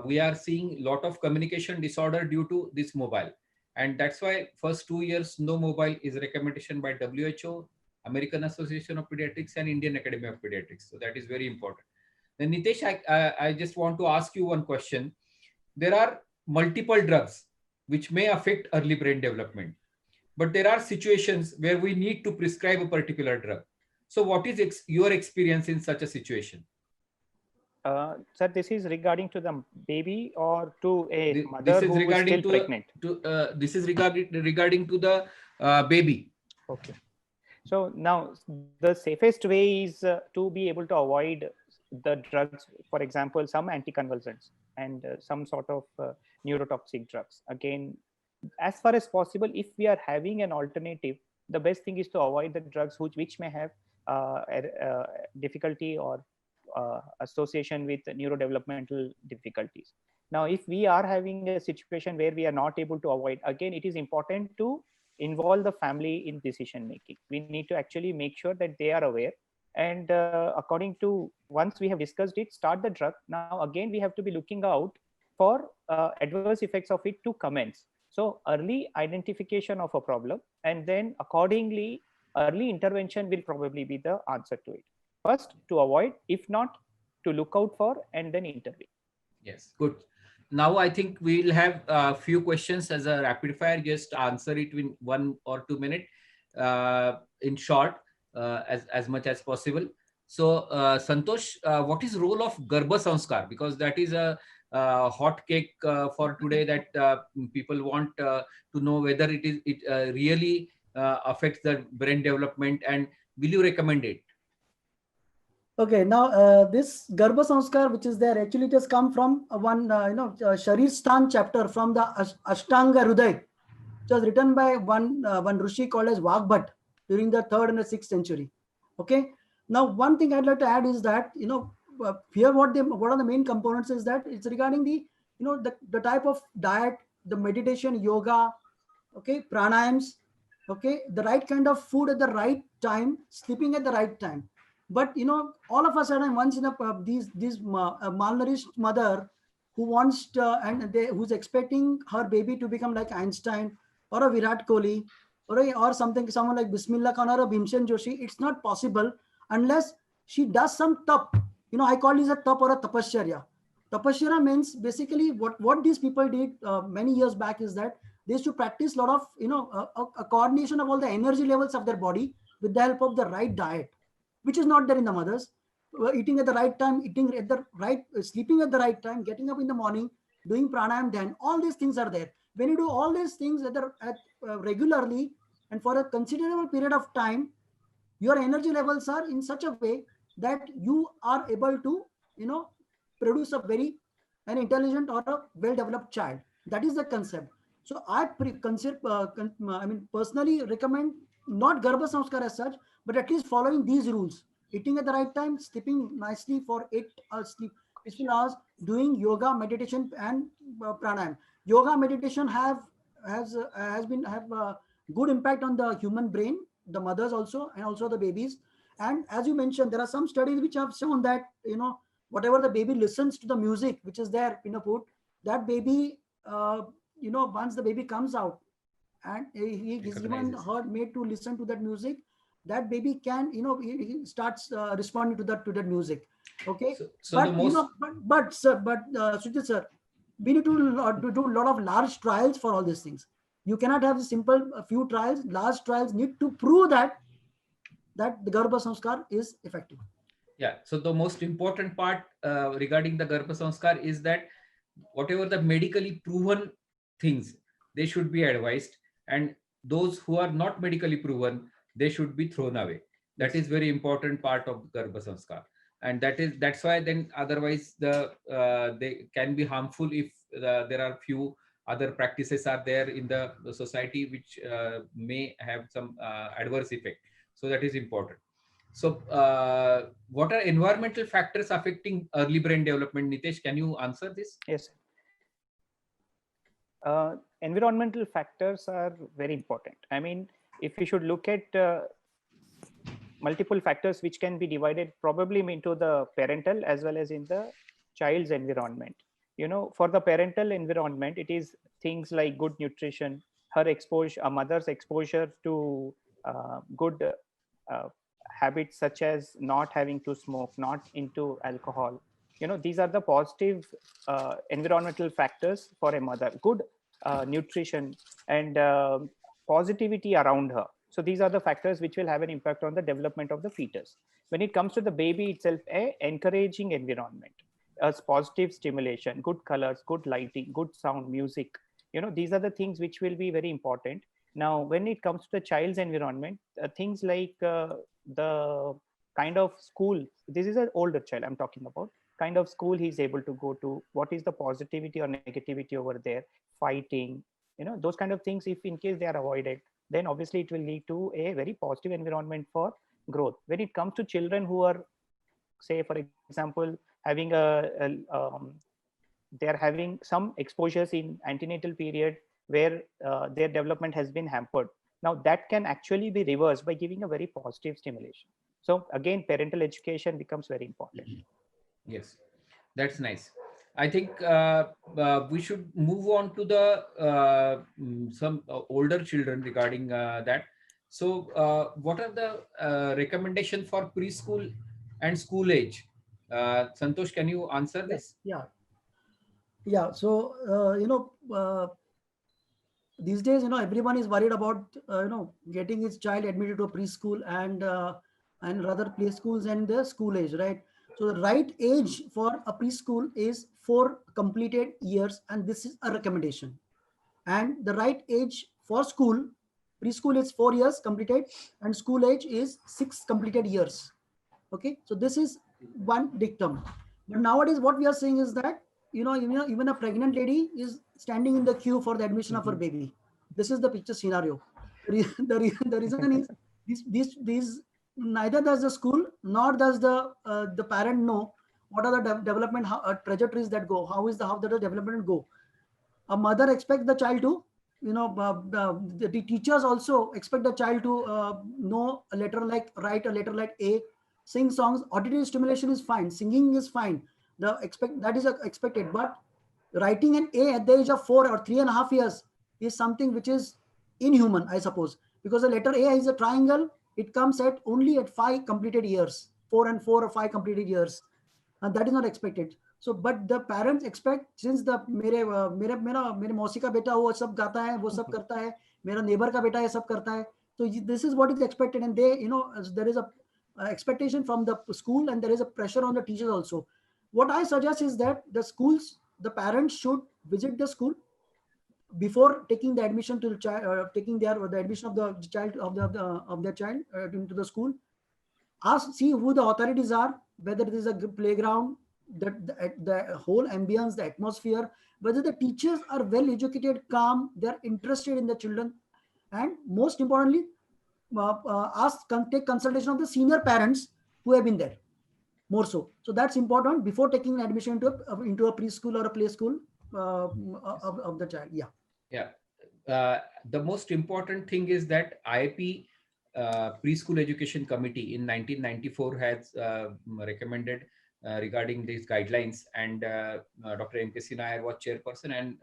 we are seeing a lot of communication disorder due to this mobile. And that's why first 2 years, no mobile is a recommendation by WHO, American Association of Pediatrics, and Indian Academy of Pediatrics. So that is very important. Then Nitesh, I just want to ask you one question. There are multiple drugs which may affect early brain development, but there are situations where we need to prescribe a particular drug. So what is your experience in such a situation? Sir, this is regarding to the baby or to a mother who is still pregnant? This is regarding to the baby. Okay. So now the safest way is to be able to avoid the drugs, for example, some anticonvulsants and some sort of neurotoxic drugs. Again, as far as possible, if we are having an alternative, the best thing is to avoid the drugs which may have difficulty or association with neurodevelopmental difficulties. Now, if we are having a situation where we are not able to avoid, again, it is important to involve the family in decision making. We need to actually make sure that they are aware. And according to, once we have discussed it, start the drug. Now, again, we have to be looking out for adverse effects of it to commence. So early identification of a problem, and then accordingly, early intervention will probably be the answer to it. First, to avoid, if not, to look out for, and then intervene. Yes, good. Now I think we'll have a few questions as a rapid fire. Just answer it in 1 or 2 minutes, in short, as much as possible. So, Santosh, what is role of Garbha Sanskar? Because that is a hot cake for today, that people want to know whether it really affects the brain development, and will you recommend it? Okay, now this Garbha Sanskar, which is there, actually it has come from one, Sharir Sthan chapter from the Ashtanga Hruday, which was written by one Rishi called as Vagbhat during the 3rd and the 6th century. Okay, now one thing I'd like to add is that, here what are the main components is that it's regarding the, the type of diet, the meditation, yoga, okay, pranayams, okay, the right kind of food at the right time, sleeping at the right time. But all of a sudden, once in a malnourished mother who wants to, who's expecting her baby to become like Einstein or a Virat Kohli or someone like Bismillah Khan or a Bhimsen Joshi, it's not possible unless she does some tap. I call this a tap or a tapasya. Tapasya means basically what these people did many years back is that they used to practice a lot of a coordination of all the energy levels of their body with the help of the right diet, which is not there in the mothers. Eating at the right time, sleeping at the right time, getting up in the morning, doing pranayam, then all these things are there. When you do all these things regularly and for a considerable period of time, your energy levels are in such a way that you are able to, produce an intelligent or a well-developed child. That is the concept. So I personally recommend not Garbha Sanskar as such, but at least following these rules: eating at the right time, sleeping nicely for 8 hours, peaceful hours, doing yoga, meditation, and pranayam. Yoga, meditation have good impact on the human brain, the mothers also, and also the babies. And as you mentioned, there are some studies which have shown that whatever the baby listens to the music which is there in a food, that baby, once the baby comes out and he is even made to listen to that music, that baby can, he starts responding to that music. Okay, but Sujit sir, we need to do a lot of large trials for all these things. You cannot have a few trials. Large trials need to prove that the Garbha Sanskar is effective. Yeah. So the most important part regarding the Garbha Sanskar is that whatever the medically proven things, they should be advised, and those who are not medically proven, they should be thrown away. That is very important part of Garbha Sanskar, and that's why then otherwise they can be harmful if there are few other practices are there in the society which may have some adverse effect. So that is important. So what are environmental factors affecting early brain development? Nitesh, can you answer this? Yes. Environmental factors are very important. I mean, if we should look at multiple factors which can be divided probably into the parental as well as in the child's environment. For the parental environment, it is things like good nutrition, a mother's exposure to good habits such as not having to smoke, not into alcohol. These are the positive environmental factors for a mother. Good nutrition and positivity around her. So these are the factors which will have an impact on the development of the fetus. When it comes to the baby itself, encouraging environment, as positive stimulation, good colors, good lighting, good sound, music. These are the things which will be very important. Now, when it comes to the child's environment, things like the kind of school, this is an older child I'm talking about, kind of school he's able to go to, what is the positivity or negativity over there, fighting, those kind of things, if in case they are avoided, then obviously it will lead to a very positive environment for growth. When it comes to children who are say for example having they are having some exposures in antenatal period where their development has been hampered. Now that can actually be reversed by giving a very positive stimulation. So again, parental education becomes very important. Yes, that's nice. I think we should move on to the some older children regarding that. So, what are the recommendation for preschool and school age? Santosh, can you answer this? Yeah. So, these days, everyone is worried about, getting his child admitted to a preschool and rather play schools and the school age, right? So the right age for a preschool is 4 completed years, and this is a recommendation. And the right age for preschool is 4 years completed, and school age is 6 completed years. Okay, so this is one dictum. But nowadays what we are saying is that, even a pregnant lady is standing in the queue for the admission of her baby. This is the picture scenario. The reason is these neither does the school nor does the parent know what are the development trajectories that go, how the development go. A mother expects the child to, the teachers also expect the child to know a letter, like write a letter like A, sing songs. Auditory stimulation is fine, singing is fine, that is expected. But writing an A at the age of 4 or 3.5 years is something which is inhuman, I suppose, because the letter A is a triangle. It comes at only at 5 completed years, 4 and 4 or 5 completed years, and that is not expected. So but the parents expect, since the मेरे मौसी का बेटा वो सब गाता है, वो सब करता है, मेरा neighbor का बेटा ये सब करता है, so this is what is expected. And they, there is a expectation from the school, and there is a pressure on the teachers also. What I suggest is that the parents should visit the school before taking the admission to the child, taking the admission of the child of their child into the school. See who the authorities are, whether it is a playground, the whole ambience, the atmosphere, whether the teachers are well educated, calm, they're interested in the children, and most importantly, take consultation of the senior parents who have been there, more so. So that's important before taking admission into a preschool or a play school of the child. Yeah. The most important thing is that IIP Preschool Education Committee in 1994 has recommended regarding these guidelines, and Dr. M.K.C. Nair was chairperson, and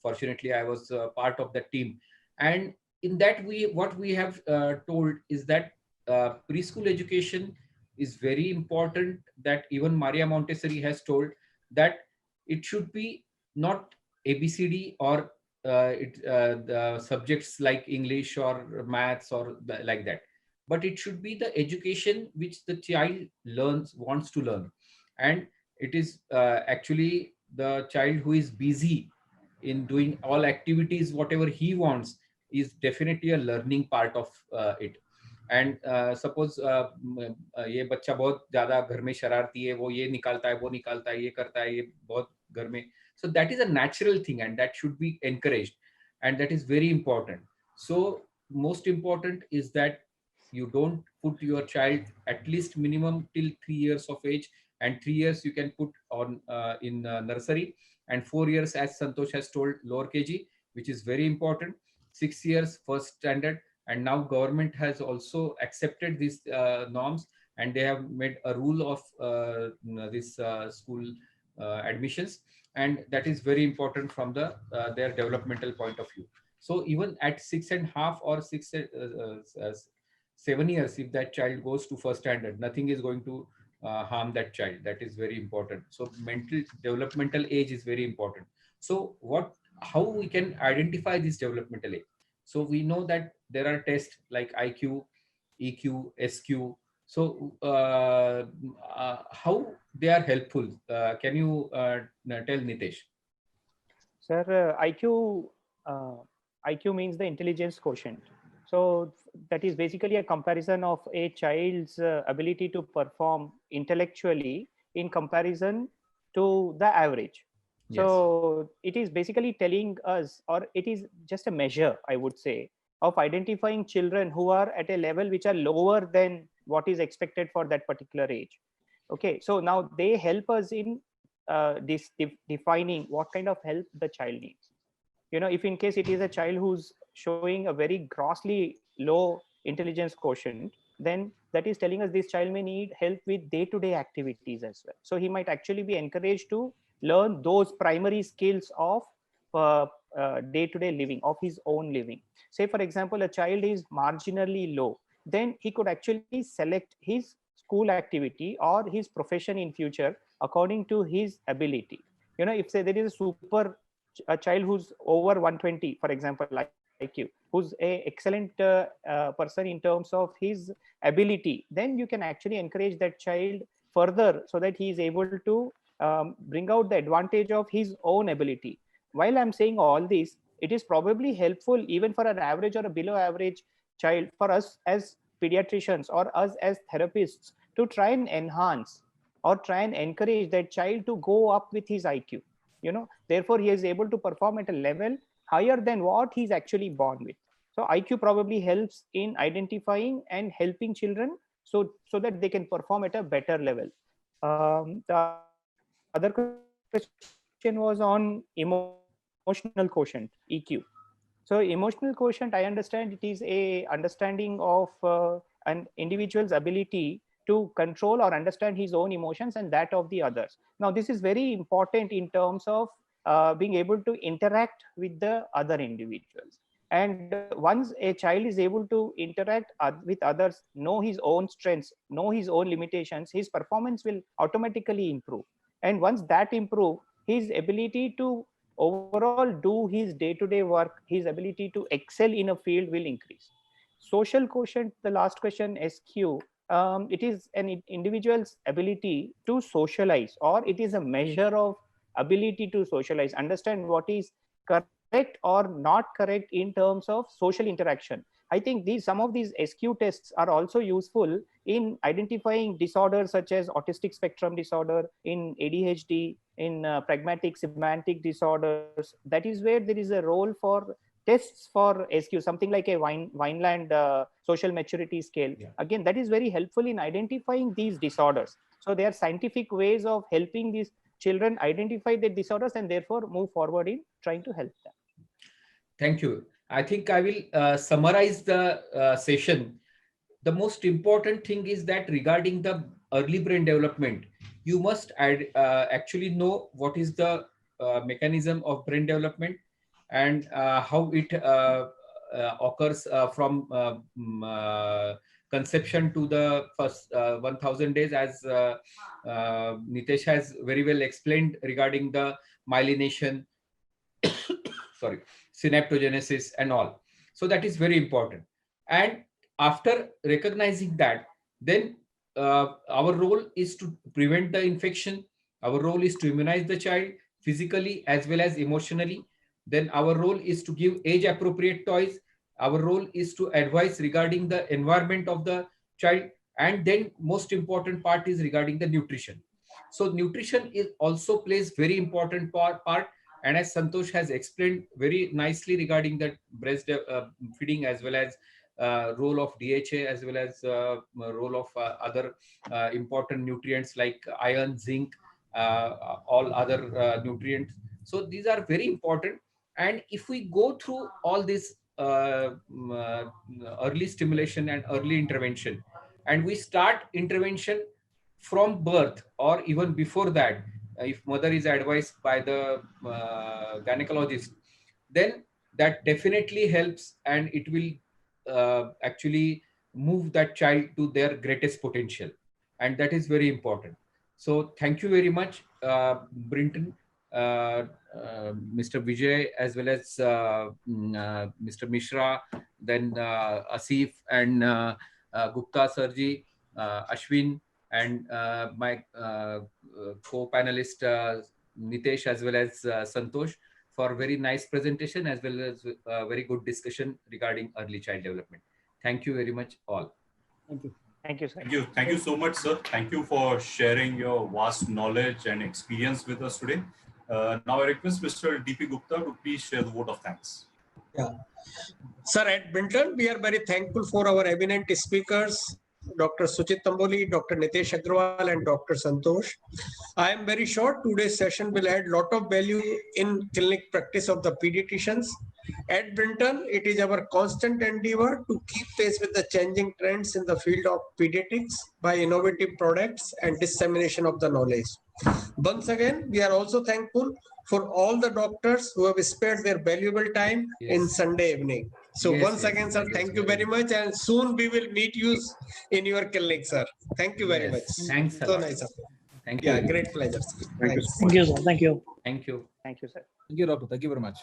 fortunately I was part of that team. And in that, what we have told is that preschool education is very important, that even Maria Montessori has told that it should be not ABCD or the subjects like English or maths or like that, but it should be the education which the child wants to learn. And it is actually the child who is busy in doing all activities, whatever he wants, is definitely a learning part of it. And suppose ये बच्चा बहुत ज्यादा घर में शरारती है, वो ये निकालता है, वो निकालता है, ये करता है, ये बहुत घर में, so that is a natural thing, and that should be encouraged, and that is very important. So most important is that you don't put your child at least minimum till 3 years of age, and 3 years you can put on in nursery, and 4 years, as Santosh has told, lower KG, which is very important. 6 years first standard, and now government has also accepted these norms, and they have made a rule of this school admissions, and that is very important from the their developmental point of view. So even at 6.5 or 7 years, if that child goes to first standard, nothing is going to harm that child. That is very important. So mental developmental age is very important. So how we can identify this developmental age? So we know that there are tests like IQ, EQ, SQ. So how they are helpful? Can you tell, Nitesh? Sir, IQ means the intelligence quotient. So that is basically a comparison of a child's ability to perform intellectually in comparison to the average. Yes. So it is basically telling us, or it is just a measure, I would say, of identifying children who are at a level which are lower than what is expected for that particular age. Okay, so now they help us in defining what kind of help the child needs. If in case it is a child who's showing a very grossly low intelligence quotient, then that is telling us this child may need help with day-to-day activities as well. So he might actually be encouraged to learn those primary skills of day-to-day living, of his own living. Say, for example, a child is marginally low, then he could actually select his school activity or his profession in future according to his ability. If say there is a child who's over 120, for example, like you, who's a excellent person in terms of his ability, then you can actually encourage that child further so that he is able to bring out the advantage of his own ability. While I'm saying all this, it is probably helpful even for an average or a below average child, for us as pediatricians or us as therapists, to try and enhance or try and encourage that child to go up with his IQ. Therefore he is able to perform at a level higher than what he's actually born with. So IQ probably helps in identifying and helping children so that they can perform at a better level. The other question was on emotional quotient, EQ. So emotional quotient, I understand it is a understanding of an individual's ability to control or understand his own emotions and that of the others. Now, this is very important in terms of being able to interact with the other individuals. And once a child is able to interact with others, know his own strengths, know his own limitations, his performance will automatically improve. And once that improves, his ability to overall do his day-to-day work, his ability to excel in a field will increase. Social quotient, the last question, SQ, it is an individual's ability to socialize, or it is a measure of ability to socialize, understand what is correct or not correct in terms of social interaction. I think some of these SQ tests are also useful in identifying disorders such as autistic spectrum disorder, in ADHD, in pragmatic semantic disorders. That is where there is a role for tests for SQ, something like a Vineland social maturity scale. Yeah. Again, that is very helpful in identifying these disorders. So there are scientific ways of helping these children identify their disorders and therefore move forward in trying to help them. Thank you. I think I will summarize the session. The most important thing is that regarding the early brain development, you must actually know what is the mechanism of brain development and how it occurs from conception to the first 1000 days, as Nitesh has very well explained regarding the myelination, sorry, synaptogenesis and all. So that is very important. And after recognizing that, then our role is to prevent the infection. Our role is to immunize the child physically as well as emotionally. Then our role is to give age appropriate toys. Our role is to advise regarding the environment of the child. And then most important part is regarding the nutrition. So nutrition is also plays very important part. And as Santosh has explained very nicely regarding the breast feeding as well as role of DHA as well as role of other important nutrients like iron, zinc, all other nutrients. So these are very important. And if we go through all this early stimulation and early intervention, and we start intervention from birth or even before that, if mother is advised by the gynecologist, then that definitely helps and it will actually move that child to their greatest potential. And that is very important. So thank you very much, Brinton, Mr. Vijay, as well as Mr. Mishra, then Asif and Gupta Sarji, Ashwin, and my co-panelist Nitesh as well as Santosh for very nice presentation as well as very good discussion regarding early child development. Thank you very much all. Thank you. Thank you, sir. Thank you so much, sir. Thank you for sharing your vast knowledge and experience with us today. Now I request Mr. D.P. Gupta to please share the vote of thanks. Yeah. Sir, at Brinton, we are very thankful for our eminent speakers Dr. Suchit Tamboli, Dr. Nitesh Agrawal, and Dr. Santosh. I am very short. Today's session will add lot of value in clinic practice of the pediatricians. At Brinton, it is our constant endeavor to keep pace with the changing trends in the field of pediatrics by innovative products and dissemination of the knowledge. Once again, we are also thankful for all the doctors who have spared their valuable time in Sunday evening. So Yes, once yes, again, sir, that thank was you very very much, and soon we will meet you in your clinic, sir. Thank you very Yes, much. thanks a So lot. nice, sir. Thank you. Yeah, very much. great pleasure. Sir. Thank you Thanks. so much. Thank you, sir. Thank you. Thank you. Thank you, sir. Thank you, doctor. Thank you very much.